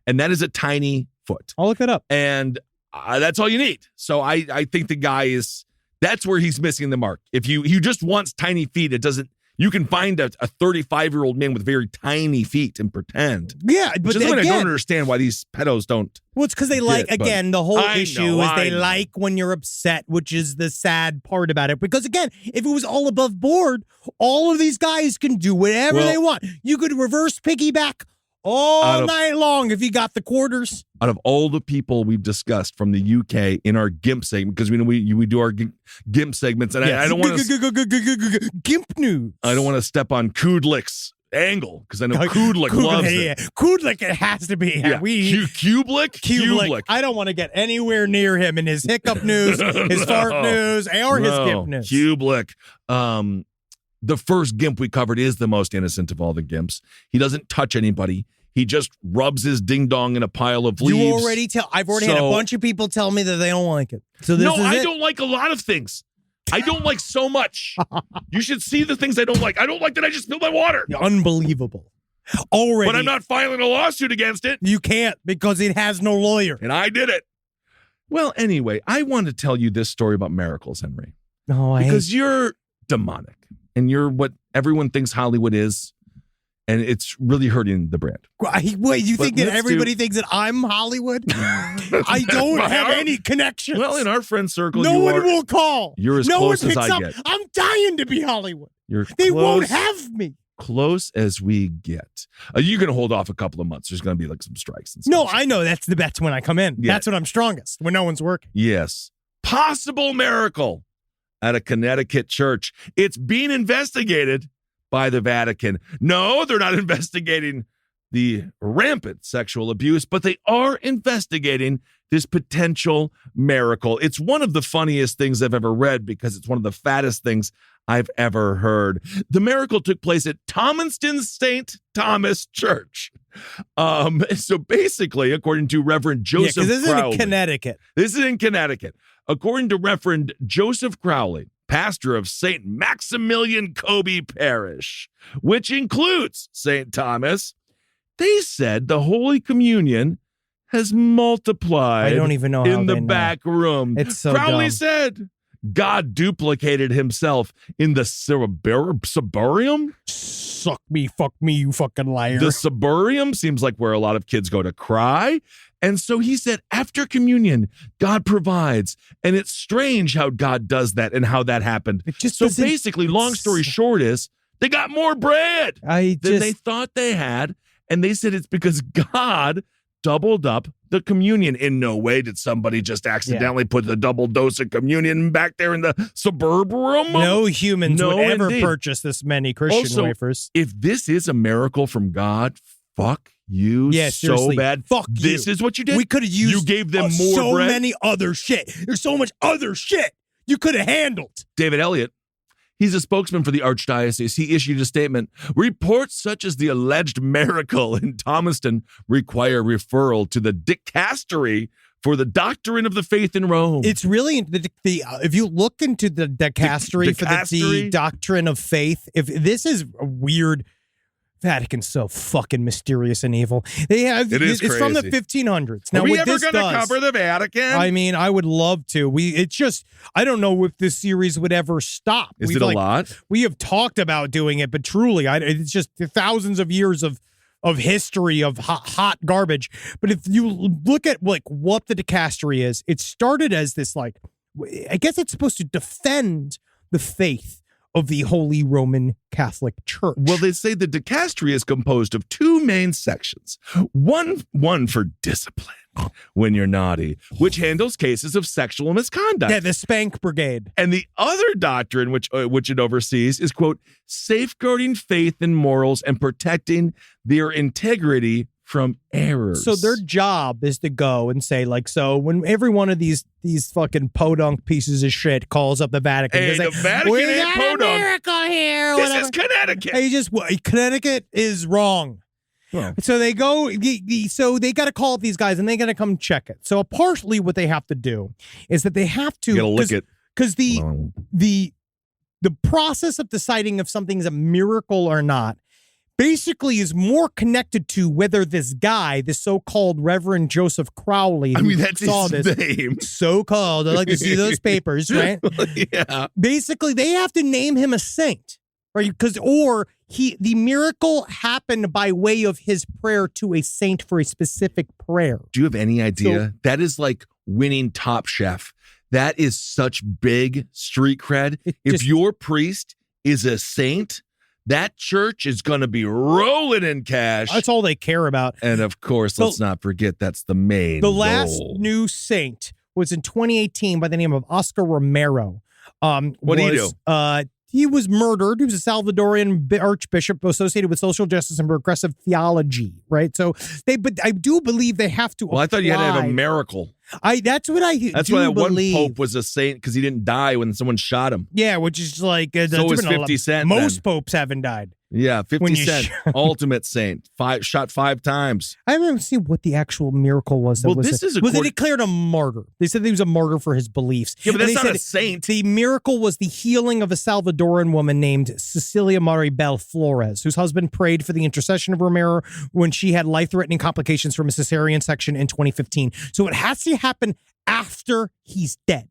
And that is a tiny foot. I'll look it up. And that's all you need. So I think the guy is That's where he's missing the mark. If he just wants tiny feet, it doesn't. You can find a 35-year-old man with very tiny feet and pretend. Yeah, but I don't understand why these pedos don't. Well, it's because they the whole issue is they like when you're upset, which is the sad part about it. Because again, if it was all above board, all of these guys can do whatever they want. You could reverse piggyback all night long if you got the quarters. Out of all the people we've discussed from the UK in our Gimp segment, because we do our Gimp segments, and I don't want to Gimp news. I don't want to step on Kudlik's angle because I know Kudlik loves it. Yeah. Kudlik, it has to be. Yeah. Kublik. I don't want to get anywhere near him in his hiccup news, his fart news, or his Gimp news. Kublik. The first Gimp we covered is the most innocent of all the Gimps. He doesn't touch anybody. He just rubs his ding dong in a pile of leaves. I've already had a bunch of people tell me that they don't like it. So I don't like a lot of things. I don't like so much. You should see the things I don't like. I don't like that I just spilled my water. Unbelievable. Already. But I'm not filing a lawsuit against it. You can't because it has no lawyer. And I did it. Well, anyway, I want to tell you this story about miracles, Henry. Because you're demonic. And you're what everyone thinks Hollywood is. And it's really hurting the brand. Wait, you think that everybody thinks that I'm Hollywood? I don't have any connections. Well, in our friend circle, no one will call. You're as close as I get. I'm dying to be Hollywood. They won't have me. Close as we get. You can hold off a couple of months. There's going to be like some strikes and stuff. No, I know. That's when I come in. Yeah. That's when I'm strongest, when no one's working. Yes. Possible miracle at a Connecticut church. It's being investigated by the Vatican. No, they're not investigating the rampant sexual abuse, but they are investigating this potential miracle. It's one of the funniest things I've ever read because it's one of the fattest things I've ever heard. The miracle took place at Thomaston St. Thomas Church. So basically, according to Reverend Joseph Crowley. This is in Connecticut. This is in Connecticut. According to Reverend Joseph Crowley, pastor of St. Maximilian Kobe Parish, which includes St. Thomas, they said the Holy Communion has multiplied. I don't even know in the back room. It's so Crowley dumb. said God duplicated himself in the ciborium. Suck me, fuck me, you fucking liar. The ciborium seems like where a lot of kids go to cry. And so he said, after communion, God provides. And it's strange how God does that and how that happened. So basically, long story short is, they got more bread than they thought they had. And they said it's because God doubled up the communion. In no way did somebody just accidentally put the double dose of communion back there in the suburbarium. No humans would ever purchase this many Christian wafers. If this is a miracle from God, fuck you so bad. Fuck you. This is what you did. We could have used you gave them more bread. So many other shit. There's so much other shit you could have handled. David Elliott, he's a spokesman for the Archdiocese. He issued a statement. Reports such as the alleged miracle in Thomaston require referral to the dicastery for the doctrine of the faith in Rome. It's really, if you look into the dicastery for the doctrine of faith, if this is a weird... Vatican's so fucking mysterious and evil. It's crazy. From the 1500s. Now, are we ever going to cover the Vatican? I mean, I would love to. I don't know if this series would ever stop. Is it a lot? We have talked about doing it, but truly, it's just thousands of years of history of hot garbage. But if you look at what the dicastery is, it started as this I guess it's supposed to defend the faith of the Holy Roman Catholic Church. Well, they say the dicastery is composed of two main sections. One for discipline when you're naughty, which handles cases of sexual misconduct. Yeah, the Spank Brigade. And the other doctrine, which it oversees, is, quote, safeguarding faith and morals and protecting their integrity from errors. So their job is to go and say, so when every one of these fucking podunk pieces of shit calls up the Vatican, hey, the Vatican we ain't got podunk. A miracle here. This is Connecticut. Hey, Connecticut is wrong. Well. So they go. So they got to call up these guys and they got to come check it. So partially what they have to do is that they have to because the process of deciding if something's a miracle or not basically is more connected to whether this guy, this so-called Reverend Joseph Crowley, I mean, that's saw his this, name. so-called, I like to see those papers, right? Yeah. Basically, they have to name him a saint, right? The miracle happened by way of his prayer to a saint for a specific prayer. Do you have any idea? That is like winning Top Chef. That is such big street cred. If your priest is a saint, that church is going to be rolling in cash. That's all they care about. And of course, let's not forget that's the main The last goal. new saint was in 2018 by the name of Oscar Romero. What did he do? He was murdered. He was a Salvadorian archbishop associated with social justice and progressive theology, right? So but I do believe they have to. Well, I thought you had to have a miracle. That's what I. That's why that one pope was a saint, because he didn't die when someone shot him. Yeah, which is like so was 50 Cent. Most popes haven't died. Yeah, 50 Cent, ultimate saint, shot 5 times. I haven't seen what the actual miracle was. Was it declared a martyr? They said he was a martyr for his beliefs. Yeah, but that's not a saint. The miracle was the healing of a Salvadoran woman named Cecilia Maribel Flores, whose husband prayed for the intercession of Romero when she had life-threatening complications from a cesarean section in 2015. So it has to happen after he's dead.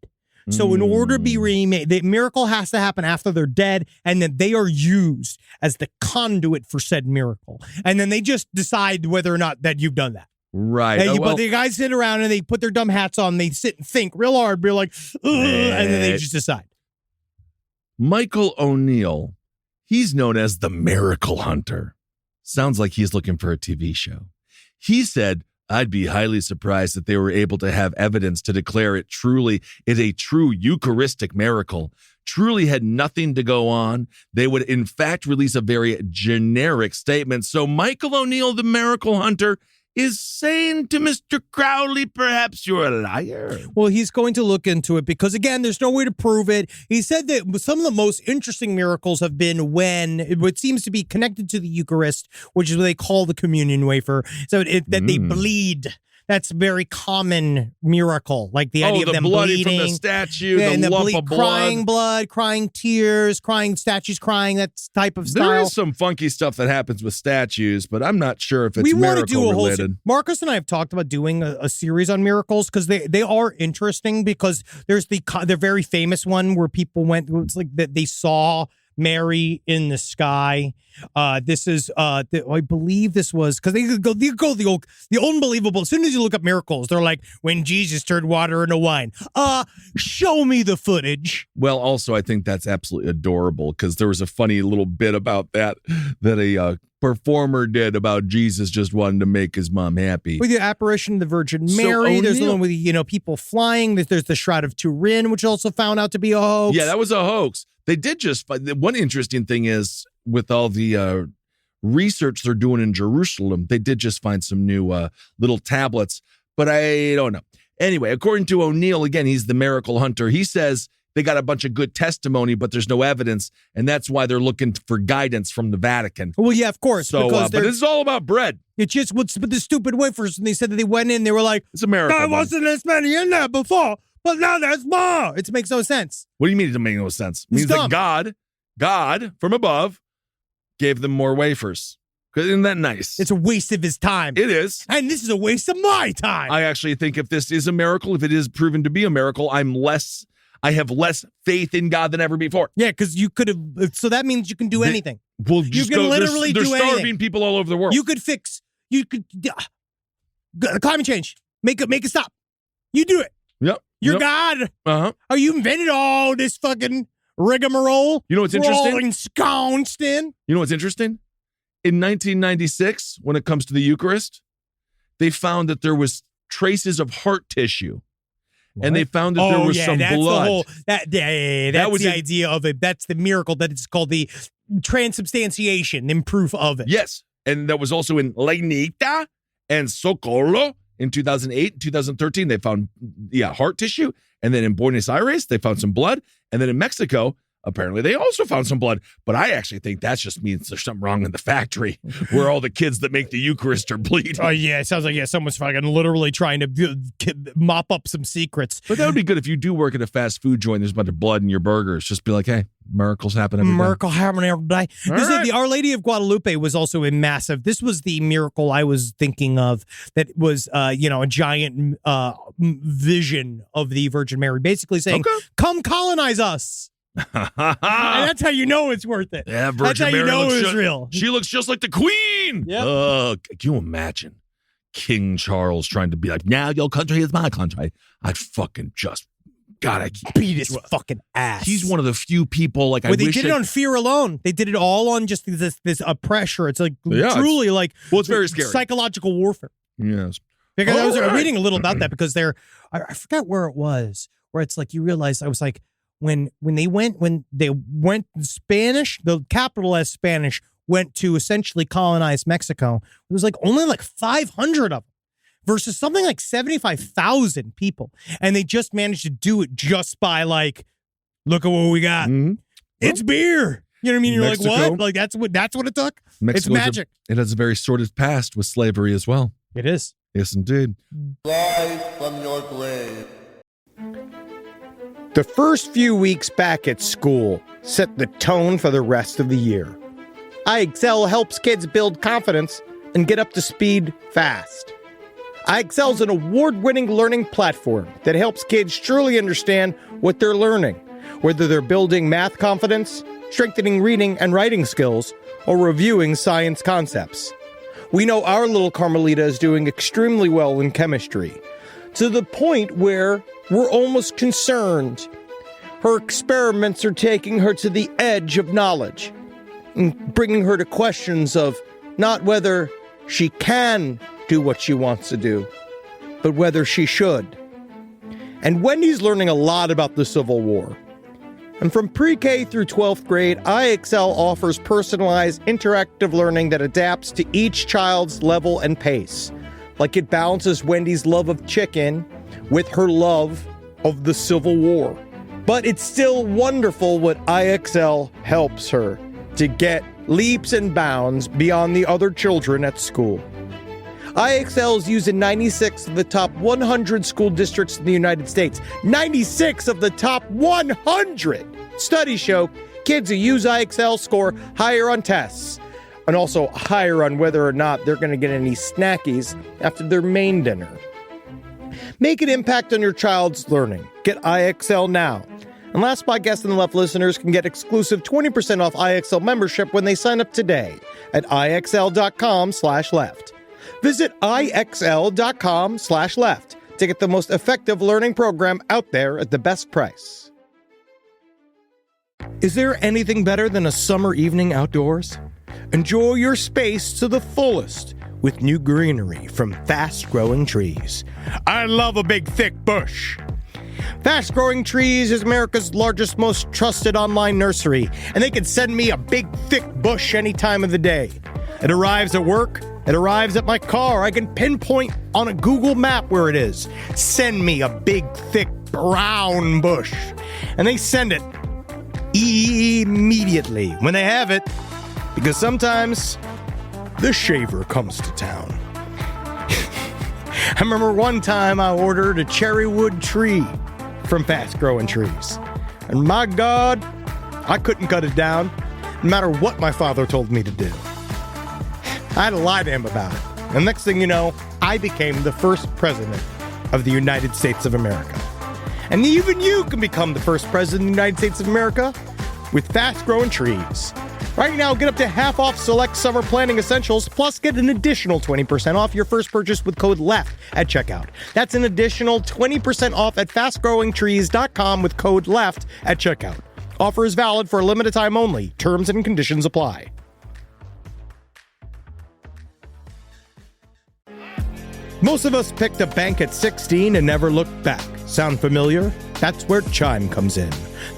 So in order to be remade, the miracle has to happen after they're dead, and then they are used as the conduit for said miracle. And then they just decide whether or not that you've done that. Right. But the guys sit around and they put their dumb hats on, they sit and think real hard, be like, and then they just decide. Michael O'Neill, he's known as the Miracle Hunter. Sounds like he's looking for a TV show. He said, I'd be highly surprised if they were able to have evidence to declare it truly is a true Eucharistic miracle. Truly had nothing to go on. They would, in fact, release a very generic statement. So Michael O'Neill, the Miracle Hunter, is saying to Mr. Crowley, perhaps you're a liar. Well, he's going to look into it because, again, there's no way to prove it. He said that some of the most interesting miracles have been when it seems to be connected to the Eucharist, which is what they call the communion wafer. So that they bleed. That's a very common miracle, like the idea of them bleeding. From the statue, and the lump of crying blood, crying tears, crying statues, crying, that type of style. There is some funky stuff that happens with statues, but I'm not sure if it's miracle related. Marcus and I have talked about doing a series on miracles because they are interesting, because there's the very famous one where people went, it's like that they saw Mary in the sky. This is I believe this was, because they go the unbelievable. As soon as you look up miracles, they're like, when Jesus turned water into wine. Show me the footage. Well, also I think that's absolutely adorable, because there was a funny little bit about that a performer did about Jesus just wanting to make his mom happy. With the apparition of the Virgin Mary, there's the one with people flying. There's the Shroud of Turin, which also found out to be a hoax. Yeah, that was a hoax. They did just one interesting thing is, with all the research they're doing in Jerusalem, they did just find some new little tablets, but I don't know. Anyway, according to O'Neill, again, he's the Miracle Hunter. He says they got a bunch of good testimony, but there's no evidence, and that's why they're looking for guidance from the Vatican. Well, yeah, of course. So, but this is all about bread. It's just with the stupid wafers, and they said that they went in, they were like, it's a miracle. There wasn't this many in there before, but now there's more. It makes no sense. What do you mean it doesn't make no sense? It means that God from above gave them more wafers. Isn't that nice? It's a waste of his time. It is. And this is a waste of my time. I actually think if this is a miracle, if it is proven to be a miracle, I have less faith in God than ever before. Yeah, because you could have, so that means you can do anything. Well, you can literally do anything. They're starving people all over the world. You could climate change. Make it stop. You do it. Yep. You're God. Uh-huh. Oh, you invented all this fucking rigmarole. You know what's interesting? Ensconced in. You know what's interesting? In 1996, when it comes to the Eucharist, they found that there was traces of heart tissue. What? And they found that there was some blood. That's the idea of it. That's the miracle that it's called the transubstantiation, the proof of it. Yes. And that was also in Legnita and Socorro in 2008, 2013. They found, heart tissue. And then in Buenos Aires, they found some blood. And then in Mexico, apparently they also found some blood. But I actually think that just means there's something wrong in the factory where all the kids that make the Eucharist are bleeding. Oh, yeah. It sounds like, someone's fucking literally trying to mop up some secrets. But that would be good if you do work at a fast food joint, there's a bunch of blood in your burgers. Just be like, hey, Miracles happen every day. Miracle happening every day. The Our Lady of Guadalupe was also a massive. This was the miracle I was thinking of. That was, a giant vision of the Virgin Mary, basically saying, "Come colonize us." And that's how you know it's worth it. Yeah, Virgin that's how Mary you know looks it's real. She looks just like the Queen. Yep. Can you imagine King Charles trying to be like, "Now your country is my country"? I'd fucking just. God, I beat his fucking ass. He's one of the few people like they did it on fear alone. They did it all on just this pressure. It's like truly it's very scary. Psychological warfare. Yes. Because I was reading a little about that because I forgot where it was, where it's like you realize I was like when they went Spanish, the capital as Spanish went to essentially colonize Mexico. It was like only like 500 of them. Versus something like 75,000 people. And they just managed to do it just by like, look at what we got. Mm-hmm. It's beer. You know what I mean? You're Mexico, like, what? Like that's what it took? It's magic. It has a very sordid past with slavery as well. It is. Yes, indeed. Live from your grave. The first few weeks back at school set the tone for the rest of the year. iExcel helps kids build confidence and get up to speed fast. iExcel is an award-winning learning platform that helps kids truly understand what they're learning, whether they're building math confidence, strengthening reading and writing skills, or reviewing science concepts. We know our little Carmelita is doing extremely well in chemistry, to the point where we're almost concerned. Her experiments are taking her to the edge of knowledge and bringing her to questions of not whether she can do what she wants to do, but whether she should. And Wendy's learning a lot about the Civil War. And from pre-K through 12th grade, iExcel offers personalized interactive learning that adapts to each child's level and pace. Like it balances Wendy's love of chicken with her love of the Civil War. But it's still wonderful what iExcel helps her to get leaps and bounds beyond the other children at school. iExcel is used in 96 of the top 100 school districts in the United States. 96 of the top 100! Studies show kids who use iExcel score higher on tests, and also higher on whether or not they're going to get any snackies after their main dinner. Make an impact on your child's learning. Get iExcel now. And Last Podcast on the Left listeners can get exclusive 20% off iExcel membership when they sign up today at iexcel.com/left. Visit iexl.com/left to get the most effective learning program out there at the best price. Is there anything better than a summer evening outdoors? Enjoy your space to the fullest with new greenery from Fast Growing Trees. I love a big, thick bush. Fast Growing Trees is America's largest, most trusted online nursery, and they can send me a big, thick bush any time of the day. It arrives at work. It arrives at my car. I can pinpoint on a Google map where it is. Send me a big, thick, brown bush. And they send it immediately when they have it, because sometimes the shaver comes to town. I remember one time I ordered a cherry wood tree from Fast Growing Trees. And my God, I couldn't cut it down, no matter what my father told me to do. I had to lie to him about it. And next thing you know, I became the first president of the United States of America. And even you can become the first president of the United States of America with Fast Growing Trees. Right now, get up to half off select summer planting essentials, plus get an additional 20% off your first purchase with code LEFT at checkout. That's an additional 20% off at fastgrowingtrees.com with code LEFT at checkout. Offer is valid for a limited time only. Terms and conditions apply. Most of us picked a bank at 16 and never looked back. Sound familiar? That's where Chime comes in.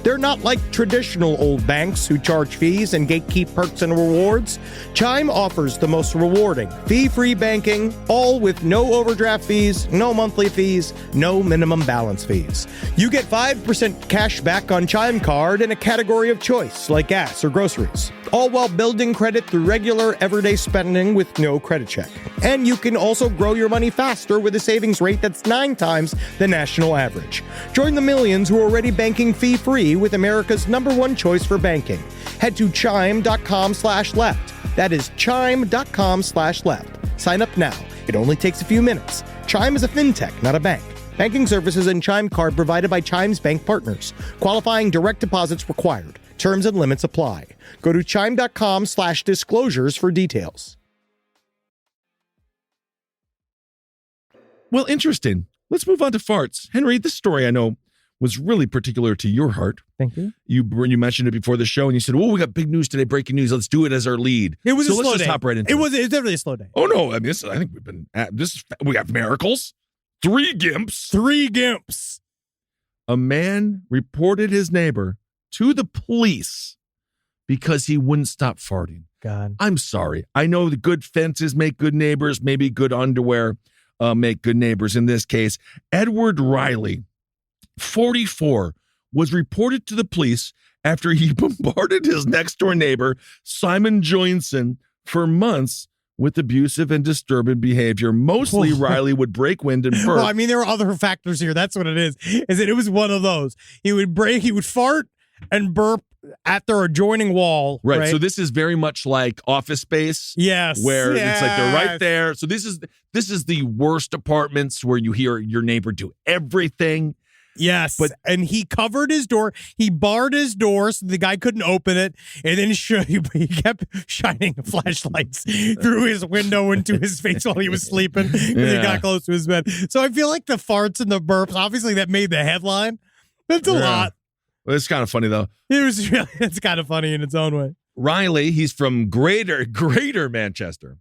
They're not like traditional old banks who charge fees and gatekeep perks and rewards. Chime offers the most rewarding, fee-free banking, all with no overdraft fees, no monthly fees, no minimum balance fees. You get 5% cash back on Chime Card in a category of choice, like gas or groceries, all while building credit through regular, everyday spending with no credit check. And you can also grow your money faster with a savings rate that's 9 times the national average. Join the millions who are already banking fee-free free with America's #1 choice for banking. Head to chime.com/left. That is chime.com/left. Sign up now. It only takes a few minutes. Chime is a fintech, not a bank. Banking services and Chime Card provided by Chime's bank partners. Qualifying direct deposits required. Terms and limits apply. Go to chime.com/disclosures for details. Well, interesting. Let's move on to farts. Henry, this story I know was really particular to your heart. Thank you. You mentioned it before the show, and you said, "Oh, we got big news today, breaking news. Let's do it as our lead." It was so a slow day. let's just hop right into it. It was definitely a slow day. Oh no! I mean, I think we've been at this. We have miracles. 3 gimps. 3 gimps. A man reported his neighbor to the police because he wouldn't stop farting. God. I'm sorry. I know the good fences make good neighbors. Maybe good underwear make good neighbors. In this case, Edward Riley, 44, was reported to the police after he bombarded his next-door neighbor, Simon Joinson, for months with abusive and disturbing behavior. Mostly, Riley would break wind and burp. Well, I mean, there were other factors here. That's what it is that it was one of those. He would fart and burp at their adjoining wall. Right. So this is very much like Office Space. Yes. Where it's like they're right there. So this is the worst apartments where you hear your neighbor do everything. Yes, and he covered his door. He barred his door so the guy couldn't open it, and then he kept shining flashlights through his window into his face while he was sleeping because he got close to his bed. So I feel like the farts and the burps, obviously that made the headline. That's a lot. Well, it's kind of funny though. It's kind of funny in its own way. Riley, he's from Greater Manchester.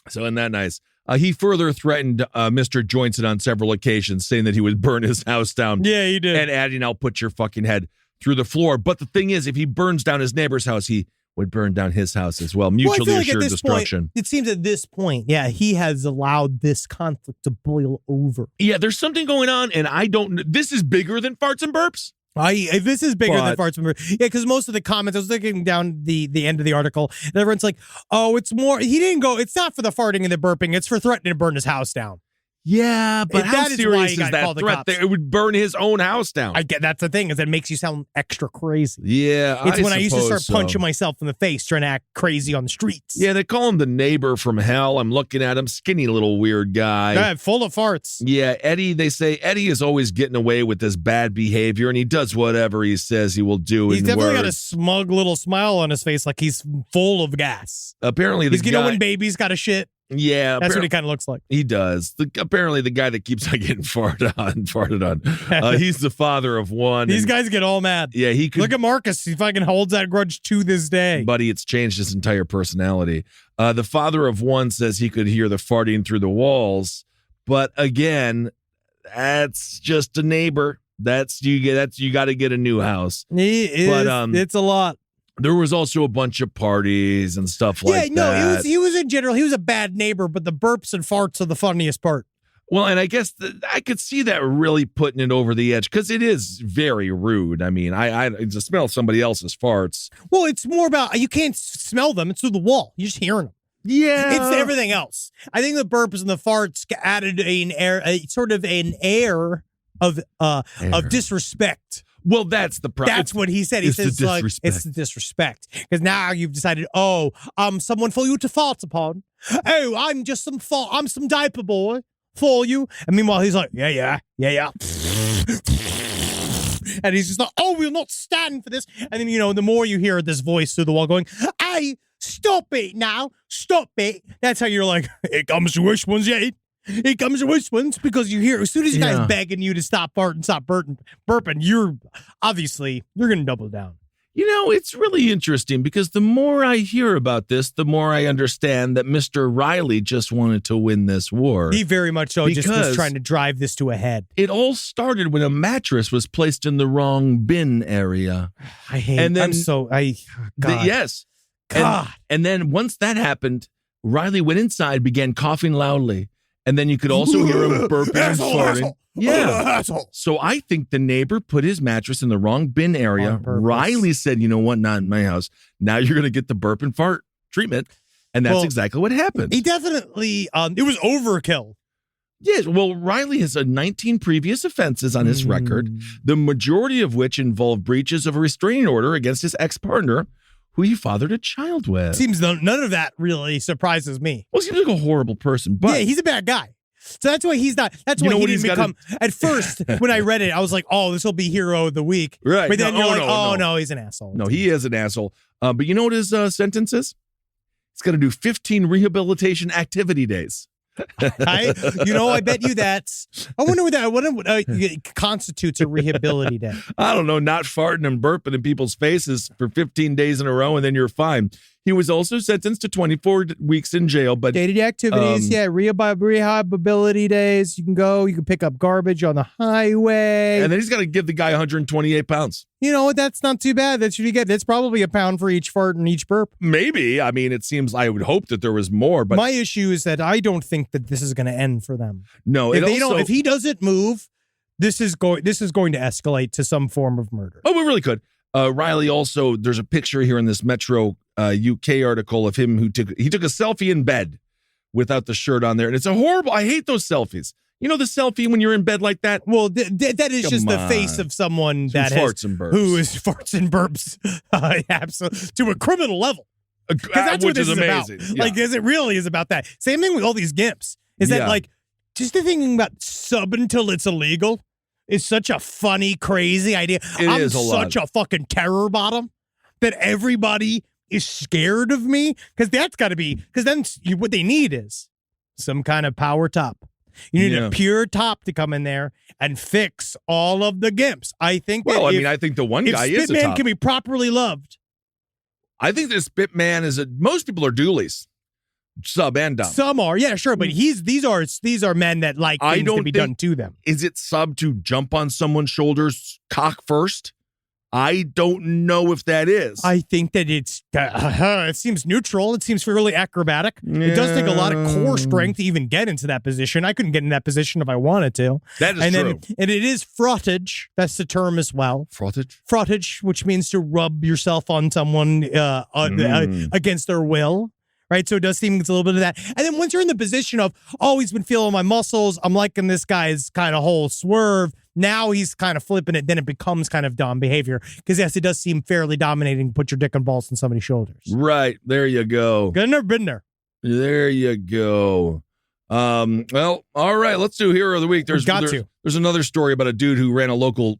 So isn't that nice? He further threatened Mr. Joinson on several occasions, saying that he would burn his house down. Yeah, he did. And adding, "I'll put your fucking head through the floor." But the thing is, if he burns down his neighbor's house, he would burn down his house as well. Mutually assured destruction. It seems at this point, he has allowed this conflict to boil over. Yeah, there's something going on, and I don't. This is bigger than farts and burps. This is bigger than farts and burps. Yeah, because most of the comments, I was looking down the end of the article, and everyone's like, "Oh, it's more." He didn't go. It's not for the farting and the burping. It's for threatening to burn his house down. Yeah, but how serious is that threat? It would burn his own house down. I get that's the thing, is it makes you sound extra crazy. Yeah, it's when I used to start punching myself in the face trying to act crazy on the streets. Yeah, they call him the neighbor from hell. I'm looking at him, skinny little weird guy. Yeah, full of farts. Yeah, Eddie, they say Eddie is always getting away with this bad behavior, and he does whatever he says he will do. He's definitely got a smug little smile on his face, like he's full of gas. Apparently, he's getting when baby's got a shit. Yeah, that's what he kind of looks like. He does. Apparently, the guy that keeps on getting farted on. He's the father of one. These guys get all mad. Yeah, he could. Look at Marcus. He fucking holds that grudge to this day. Buddy, it's changed his entire personality. The father of one says he could hear the farting through the walls, but again, that's just a neighbor. You got to get a new house. It's a lot. There was also a bunch of parties and stuff like that. He was in general, he was a bad neighbor, but the burps and farts are the funniest part. Well, and I guess I could see that really putting it over the edge because it is very rude. I mean, I to smell somebody else's farts. Well, it's more about, you can't smell them. It's through the wall. You're just hearing them. Yeah. It's everything else. I think the burps and the farts added an air of disrespect. Well, that's the problem. That's what he said. He says it's the disrespect. Because now you've decided, I'm someone for you to fart upon. Oh, I'm just some diaper boy for you. And meanwhile, he's like, yeah. And he's just like, we'll not stand for this. And then, the more you hear this voice through the wall going, hey, stop it now. Stop it. That's how you're like, it comes to which ones, yeah. It comes to which ones, because you hear, as soon as the guy's begging you to stop farting, stop burping, you're going to double down. It's really interesting because the more I hear about this, the more I understand that Mr. Riley just wanted to win this war. He very much so just was trying to drive this to a head. It all started when a mattress was placed in the wrong bin area. I hate it. God. Yes. God. And then once that happened, Riley went inside, began coughing loudly. And then you could also hear him burping and farting. Yeah. So I think the neighbor put his mattress in the wrong bin area. Riley said, you know what? Not in my house. Now you're going to get the burp and fart treatment. And that's exactly what happened. He definitely, it was overkill. Yes, well, Riley has 19 previous offenses on his record, the majority of which involve breaches of a restraining order against his ex-partner, who he fathered a child with. Seems none of that really surprises me. Well, he seems like a horrible person, but... Yeah, he's a bad guy. So that's why he's not. That's why he didn't become. At first, when I read it, I was like, "Oh, this will be hero of the week." Right. But then you're like, no, he's an asshole. No, he is an asshole. But you know what his sentence is? He's got to do 15 rehabilitation activity days. I bet you that's. I wonder what constitutes a rehabilitation day. I don't know. Not farting and burping in people's faces for 15 days in a row, and then you're fine. He was also sentenced to 24 weeks in jail, but day-to-day activities, rehabilitation days. You can go. You can pick up garbage on the highway, and then he's got to give the guy 128 pounds. You know what? That's not too bad. That's what you get. That's probably a pound for each fart and each burp. Maybe. I mean, it seems. I would hope that there was more, but my issue is that I don't think that this is going to end for them. No, if he doesn't move, this is going to escalate to some form of murder. Oh, we really could. Riley also, there's a picture here in this Metro UK article of him took a selfie in bed without the shirt on there. And it's a horrible, I hate those selfies. You know the selfie when you're in bed like that? Well, that is just the face of someone that farts and burps. Who is farts and burps absolutely, to a criminal level. Because that's what this is amazing. About. Yeah. Like, it really is about that. Same thing with all these gimps. Is that like, just the thinking about sub until it's illegal is such a funny, crazy idea. I'm such a fucking terror bottom that everybody is scared of me. Because that's got to be, because then what they need is some kind of power top. You need a pure top to come in there and fix all of the gimps. I think. Well, I think the one guy is a top. Spitman can be properly loved. I think this Spitman is most people are doolies. Sub and dumb. Some are, yeah, sure, but these are men that like things to be done to them. Is it sub to jump on someone's shoulders, cock first? I don't know if that is. I think that it seems neutral. It seems fairly acrobatic. Yeah. It does take a lot of core strength to even get into that position. I couldn't get in that position if I wanted to. That is true. And it is frottage. That's the term as well. Frottage? Frottage, which means to rub yourself on someone against their will. Right, so it does seem it's a little bit of that. And then once you're in the position of, he's been feeling my muscles, I'm liking this guy's kind of whole swerve. Now he's kind of flipping it. Then it becomes kind of dumb behavior. Because yes, it does seem fairly dominating. Put your dick and balls on somebody's shoulders. Right, there you go. Good, never been there. There you go. Well, all right, let's do Hero of the Week. There's another story about a dude who ran a local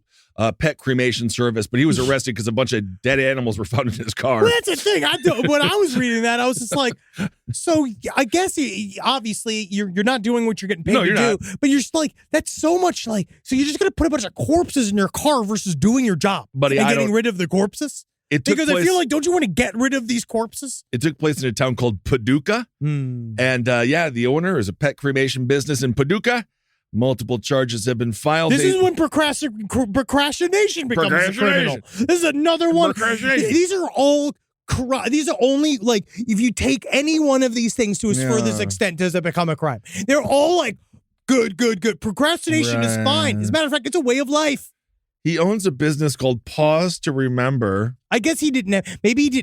pet cremation service, but he was arrested because a bunch of dead animals were found in his car. Well, that's the thing. When I was reading that, I was just like, so I guess obviously you're not doing what you're getting paid to do, but you're just like, that's so much like, so you're just going to put a bunch of corpses in your car versus doing your job and getting rid of the corpses? I feel like, don't you want to get rid of these corpses? It took place in a town called Paducah. And the owner is a pet cremation business in Paducah. Multiple charges have been filed. This is when procrastination becomes a criminal. This is another one. These are only like, if you take any one of these things to its furthest extent, does it become a crime? They're all like, good. Procrastination is fine. As a matter of fact, it's a way of life. He owns a business called Pause to Remember. I guess he didn't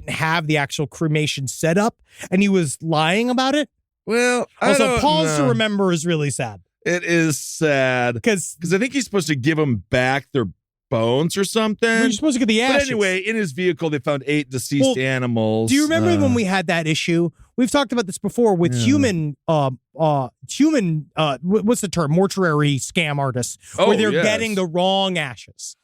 have the actual cremation set up, and he was lying about it. Well, Pause to Remember is really sad. It is sad because I think he's supposed to give them back their bones or something. You're supposed to get the ashes. But anyway, in his vehicle, they found 8 deceased animals. Do you remember when we had that issue? We've talked about this before with human, what's the term? Mortuary scam artists, where they're getting the wrong ashes.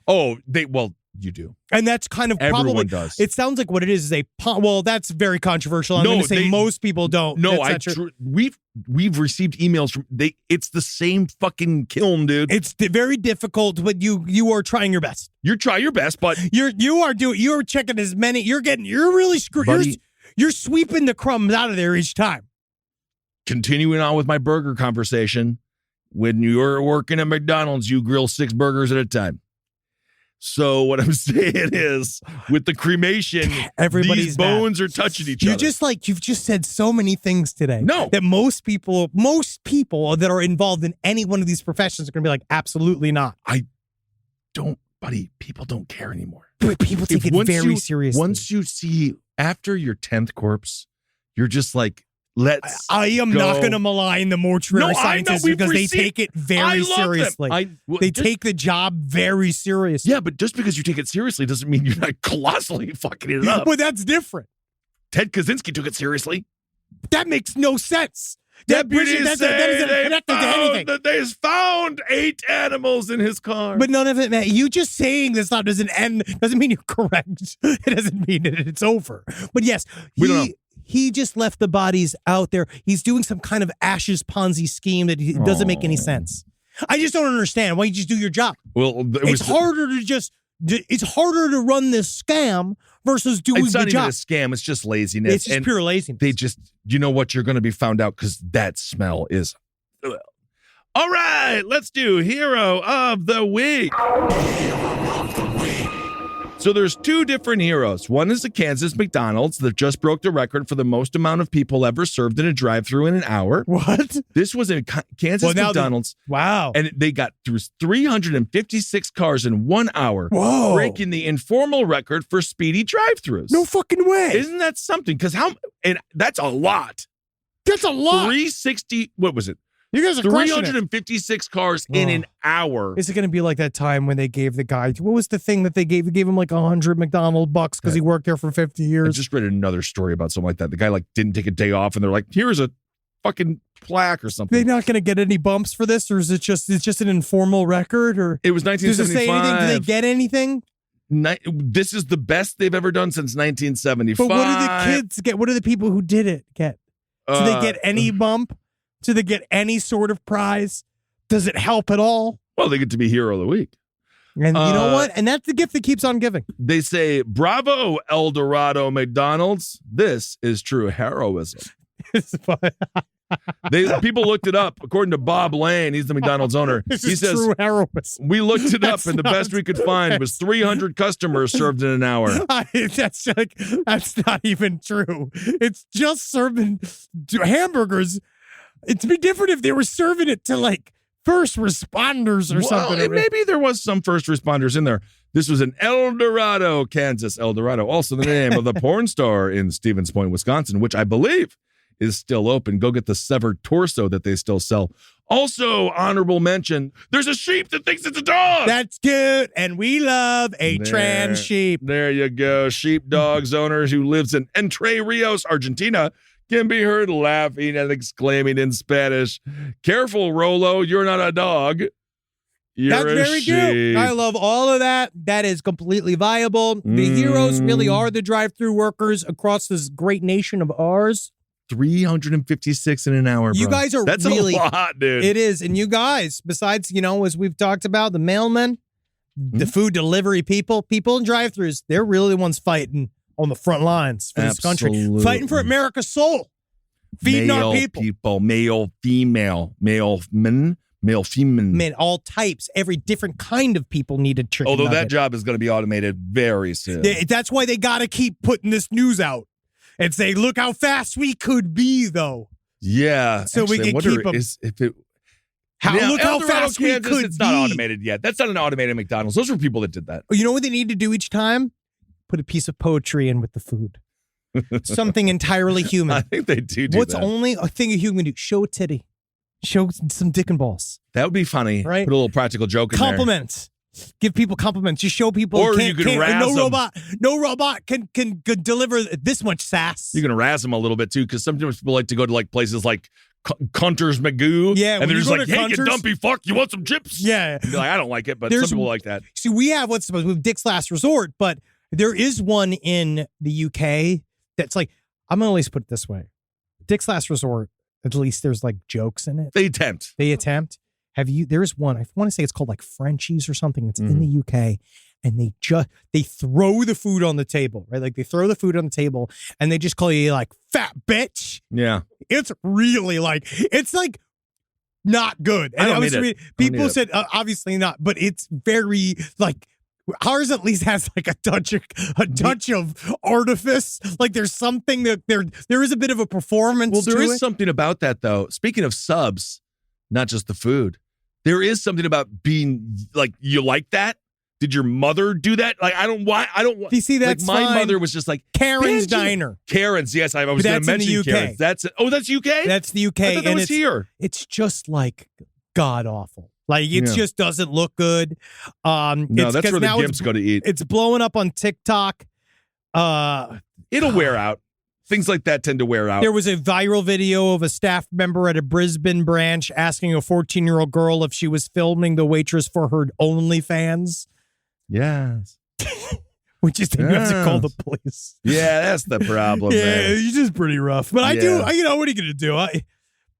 You do. And that's kind of Everyone probably, does. It sounds like what it is that's very controversial. I'm going to say most people don't. No, we've received emails from, it's the same fucking kiln, dude. It's very difficult, but you are trying your best. You try your best, but you're checking as many, you're really screwed. Buddy, you're sweeping the crumbs out of there each time. Continuing on with my burger conversation, when you're working at McDonald's, you grill 6 burgers at a time. So what I'm saying is, with the cremation, these bones are touching each other. You've just said so many things today. No, that most people that are involved in any one of these professions are going to be like, absolutely not. I don't, buddy. People don't care anymore. But people take it very seriously. Once you see after your 10th corpse, you're just like I am not going to malign the mortuary scientists because they take it very seriously. They take the job very seriously. Yeah, but just because you take it seriously doesn't mean you're not colossally fucking it up. Well, that's different. Ted Kaczynski took it seriously. That makes no sense. Deputies that isn't connected to anything. That they found 8 animals in his car. But none of it, man. You just saying this stuff doesn't mean you're correct. It doesn't mean it's over. But yes, we don't know. He just left the bodies out there. He's doing some kind of Ashes Ponzi scheme that doesn't make any sense. I just don't understand. Why don't you just do your job? Well, it's harder to run this scam versus doing the job. It's not even a scam. It's just laziness. It's just pure laziness. They just, you know what? You're going to be found out because that smell is. All right, let's do Hero of the Week. So there's 2 different heroes. One is the Kansas McDonald's that just broke the record for the most amount of people ever served in a drive-thru in an hour. What? This was a Kansas McDonald's. Wow. And they got through 356 cars in 1 hour. Whoa. Breaking the informal record for speedy drive-thrus. No fucking way. Isn't that something? Because and that's a lot. That's a lot. 360, what was it? You guys are crushing it. 356 cars in an hour. Is it going to be like that time when they gave the guy, what was the thing that they gave? They gave him like $100 McDonald bucks because he worked there for 50 years. I just read another story about something like that. The guy didn't take a day off and they're like, here's a fucking plaque or something. They're not going to get any bumps for this, or is it's just an informal record? Or it was 1975. Does it say anything? Do they get anything? This is the best they've ever done since 1975. But what do the kids get? What do the people who did it get? Do they get any bump? Do they get any sort of prize? Does it help at all? Well, they get to be Hero of the Week. And you know what? And that's the gift that keeps on giving. They say, bravo, El Dorado McDonald's. This is true heroism. People looked it up. According to Bob Lane, he's the McDonald's owner. This he is says, true heroism. We looked it up, and the best we could find was 300 customers served in an hour. That's not even true. It's just serving hamburgers. It'd be different if they were serving it to like first responders or something. Maybe there was some first responders in there. This was in El Dorado, Kansas. El Dorado, also the name of the porn star in Stevens Point, Wisconsin, which I believe is still open. Go get the severed torso that they still sell. Also, honorable mention, there's a sheep that thinks it's a dog. That's good. And we love a trans sheep. There you go. Sheepdogs owner who lives in Entre Rios, Argentina, can be heard laughing and exclaiming in Spanish, "Careful, Rolo, you're not a dog. You're That's very good. I love all of that. That is completely viable. The heroes really are the drive-thru workers across this great nation of ours. 356 in an hour, bro. You guys are That's really... a lot, dude. It is. And you guys, besides, as we've talked about, the mailmen, the food delivery people in drive-thrus, they're really the ones fighting on the front lines for this country. Fighting for America's soul. Feeding our people. Male, female, male, men, male, female. Men, all types. Every different kind of people need a chicken Although nugget. that job is going to be automated very soon. That's why they got to keep putting this news out and say, look how fast we could be, though. Yeah. So we can keep them. Look how fast we could It's not automated yet. That's not an automated McDonald's. Those were people that did that. You know what they need to do each time? Put a piece of poetry in with the food. Something entirely human. I think they do What's that. only a thing a human do? Show a titty. Show some dick and balls. That would be funny. Right? Put a little practical joke in there. Compliments. Give people compliments. You show people. Or you can razz them. No robot can deliver this much sass. You can razz them a little bit too, because sometimes people like to go to like places like Cunters Magoo. Yeah, and they're just like, hey, Cunters, you dumpy fuck, you want some chips? Yeah. And be like, I don't like it, but some people like that. See, we have we have Dick's Last Resort, but there is one in the UK that's like, I'm going to at least put it this way. Dick's Last Resort, at least there's like jokes in it. They attempt. There is one, I want to say it's called like Frenchies or something. It's in the UK. And they throw the food on the table, right? Like they throw the food on the table and they just call you like fat bitch. Yeah. It's really like, it's like not good. And people said, obviously not, but it's very like, ours at least has like a touch of artifice. Like there's something that there is a bit of a performance. Well, there is it. something about that though. Speaking of subs, not just the food, there is something about being like, you like that. Did your mother do that? Like, I don't want. You see, that's like, my fine. mother was just like Karen's Diner. Karen's, yes, I was going to mention in the UK. Karen's. That's UK. That's the UK, I thought that was here. It's just like god awful. Like it just doesn't look good. No, that's where the Gimps go to eat. It's blowing up on TikTok. It'll wear out. Things like that tend to wear out. There was a viral video of a staff member at a Brisbane branch asking a 14-year-old girl if she was filming the waitress for her OnlyFans. Yes. Which is, you have to call the police. Yeah, that's the problem. Yeah, man. it's just pretty rough. But I do, what are you going to do?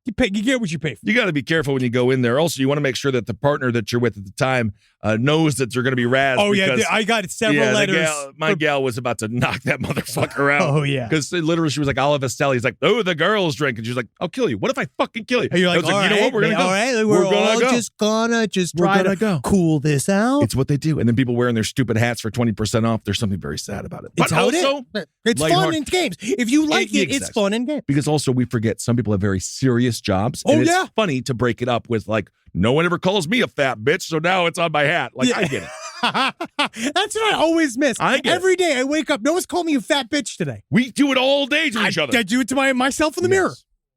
You get what you pay for. You got to be careful when you go in there. Also, you want to make sure that the partner that you're with at the time knows that they're going to be razzed. Oh, yeah. I got several letters. My gal was about to knock that motherfucker out. Oh, yeah. Because literally she was like, Olive Estelle. He's like, oh, the girls drink. And she's like, I'll kill you. What if I fucking kill you? And you're like, you know what? We're going to go. All right, we're all just going to try to cool this out. It's what they do. And then people wearing their stupid hats for 20% off. There's something very sad about it. It's but how also, it's fun in games. If you like it's fun in games. Because also we forget some people have very serious jobs. Oh, and yeah. It's funny to break it up with like, no one ever calls me a fat bitch, so now it's on my hat. Like, I get it. That's what I always miss. Every day I wake up, no one's called me a fat bitch today. We do it all day to each other. I do it to myself in the mirror.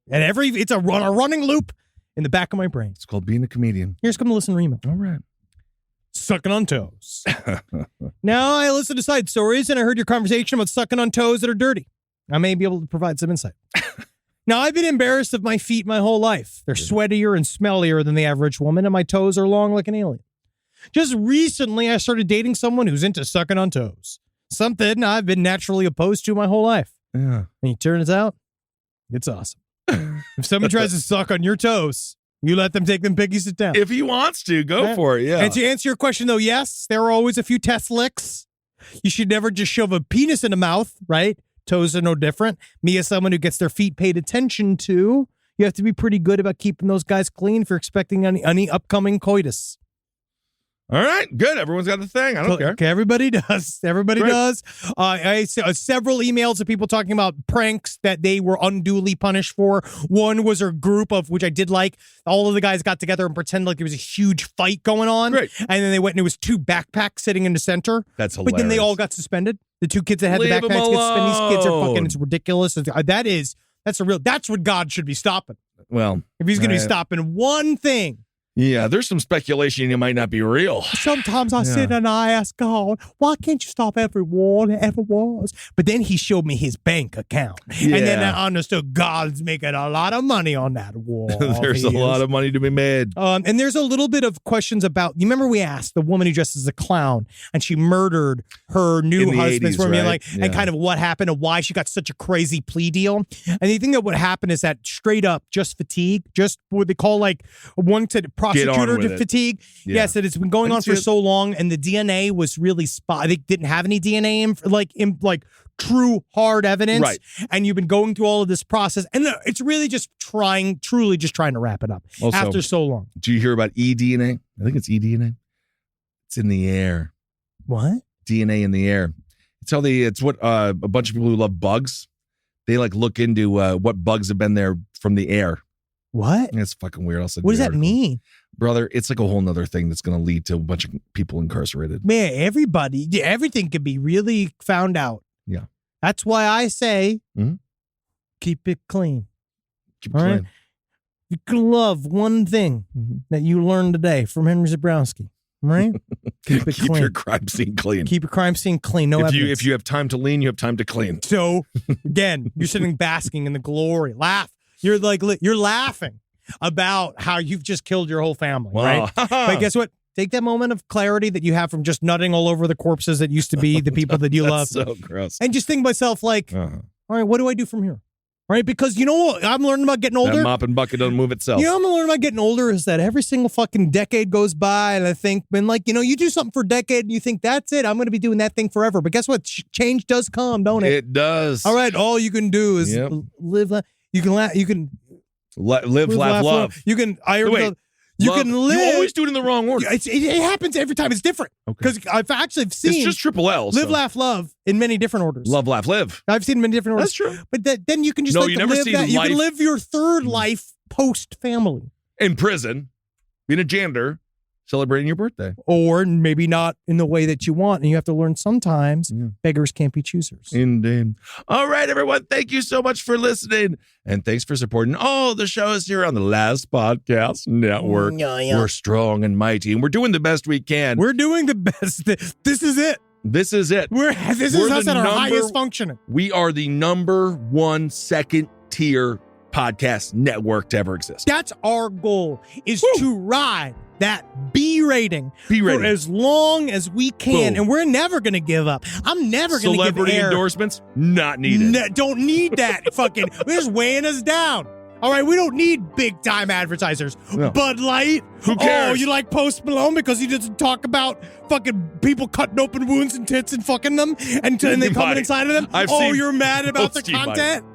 And it's a running loop in the back of my brain. It's called being a comedian. Here's come to listen to email. All right. Sucking on toes. Now I listen to side stories and I heard your conversation about sucking on toes that are dirty. I may be able to provide some insight. Now, I've been embarrassed of my feet my whole life. They're sweatier and smellier than the average woman, and my toes are long like an alien. Just recently, I started dating someone who's into sucking on toes. Something I've been naturally opposed to my whole life. Yeah. And it turns out, it's awesome. If someone tries to suck on your toes, you let them take them piggies to town. If he wants to, go for it, yeah. And to answer your question, though, yes, there are always a few test licks. You should never just shove a penis in a mouth, right? Toes are no different. Me, as someone who gets their feet paid attention to, you have to be pretty good about keeping those guys clean if you're expecting any upcoming coitus. All right, good. Everyone's got the thing. I don't care. Okay, everybody does. Everybody does. I saw several emails of people talking about pranks that they were unduly punished for. One was a group of, which I did like, all of the guys got together and pretended like there was a huge fight going on. Great. And then they went and it was two backpacks sitting in the center. That's hilarious. But then they all got suspended. The two kids that had the backpacks get suspended. These kids are fucking, it's ridiculous. That's what God should be stopping. Well, if he's going to be stopping one thing. Yeah, there's some speculation it might not be real. Sometimes I sit and I ask God, why can't you stop every war that ever was? But then he showed me his bank account. Yeah. And then I understood God's making a lot of money on that war. There's a lot of money to be made. And there's a little bit of questions about, you remember we asked the woman who dressed as a clown and she murdered her new husband 80s, right? and kind of what happened and why she got such a crazy plea deal. And the thing that would happen is that straight up just fatigue, just what they call like one to prosecutor to fatigue. Yeah. Yes, that it's been going on for so long, and the DNA was really they didn't have any DNA in true hard evidence. Right. And you've been going through all of this process, and it's really just truly just trying to wrap it up also, after so long. Do you hear about eDNA? I think it's eDNA. It's in the air. What? DNA in the air. It's what a bunch of people who love bugs, they like look into what bugs have been there from the air. What? It's fucking weird. What does that mean? Brother, it's like a whole nother thing that's going to lead to a bunch of people incarcerated. Man, everything could be really found out. Yeah. That's why I say, keep it clean. Keep it clean. Right? You can love one thing that you learned today from Henry Zabrowski, right? Keep it clean. Keep your crime scene clean. Keep your crime scene clean. No evidence. If you have time to lean, you have time to clean. So, again, you're sitting basking in the glory. Laugh. You're laughing about how you've just killed your whole family, right? But guess what? Take that moment of clarity that you have from just nutting all over the corpses that used to be the people that you love. So gross. And just think to myself, like, all right, what do I do from here? Right? Because you know what I'm learning about getting older? That mop and bucket doesn't move itself. You know what I'm learning about getting older is that every single fucking decade goes by, and I think, you do something for a decade and you think, that's it, I'm going to be doing that thing forever. But guess what? Change does come, don't it? It does. All right, all you can do is live. You can laugh. You can live, laugh, love. You can. You can live. You always do it in the wrong order. It happens every time. It's different. Because I've actually seen. It's just triple L. Live, laugh, love in many different orders. Love, laugh, live. I've seen them in different orders. That's true. But then you can just you never live see that. life. You can live your third life post family. In prison, being a janitor, celebrating your birthday. Or maybe not in the way that you want. And you have to learn sometimes beggars can't be choosers. Indeed. All right, everyone. Thank you so much for listening. And thanks for supporting all the shows here on the Last Podcast Network. We're strong and mighty, and we're doing the best we can. We're doing the best. This is it. This is it. This is us at our highest functioning. We are the number one second tier podcast network to ever exist. That's our goal, is to ride that B rating for as long as we can. Boom. And we're never going to give up. I'm never going to give Celebrity endorsements? Not needed. Don't need that. Fucking, they're just weighing us down. All right, we don't need big-time advertisers. No. Bud Light? Who cares? Oh, you like Post Malone because he doesn't talk about fucking people cutting open wounds and tits and fucking them and they coming inside of them? You're mad about the content?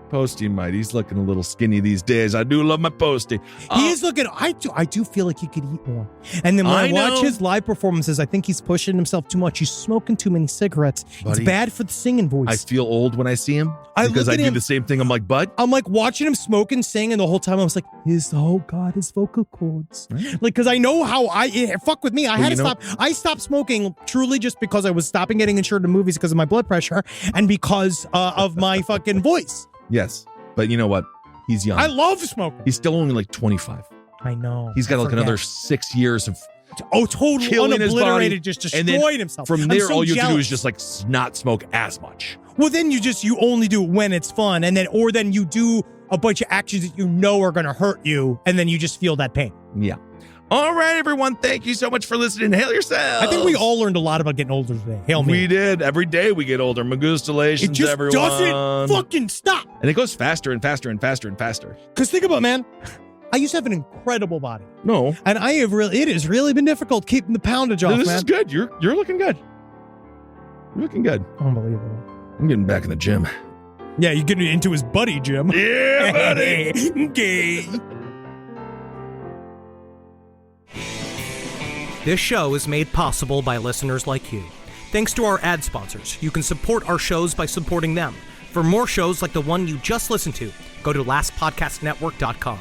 Posty might. He's looking a little skinny these days. I do love my Posty. He is looking. I do feel like he could eat more. And then when I watch his live performances, I think he's pushing himself too much. He's smoking too many cigarettes. Buddy, it's bad for the singing voice. I feel old when I see him because I do the same thing. I'm like, Bud. I'm like watching him smoke and sing, and the whole time I was like, his vocal cords. Right. Like, because I know how fuck with me. I had to stop. I stopped smoking truly just because I was stopping getting insured in movies because of my blood pressure and because of my fucking voice. Yes, but you know what? He's young. I love smoking. He's still only like 25. I know. He's got like another 6 years of totally unobliterated, just destroying himself. From there, all you have to do is just like not smoke as much. Well, then you only do it when it's fun, and then you do a bunch of actions that you know are going to hurt you, and then you just feel that pain. Yeah. All right, everyone. Thank you so much for listening. Hail yourselves. I think we all learned a lot about getting older today. Hail me. We did. Every day we get older. Magustalations, it just everyone. doesn't fucking stop. And it goes faster and faster and faster and faster. Because think about it, man. I used to have an incredible body. No. And it has really been difficult keeping the poundage off, This man. is good. You're looking good. You're looking good. Unbelievable. I'm getting back in the gym. Yeah, you're getting into his buddy, Jim. Yeah, buddy. Gay. This show is made possible by listeners like you. Thanks to our ad sponsors, you can support our shows by supporting them. For more shows like the one you just listened to, go to lastpodcastnetwork.com.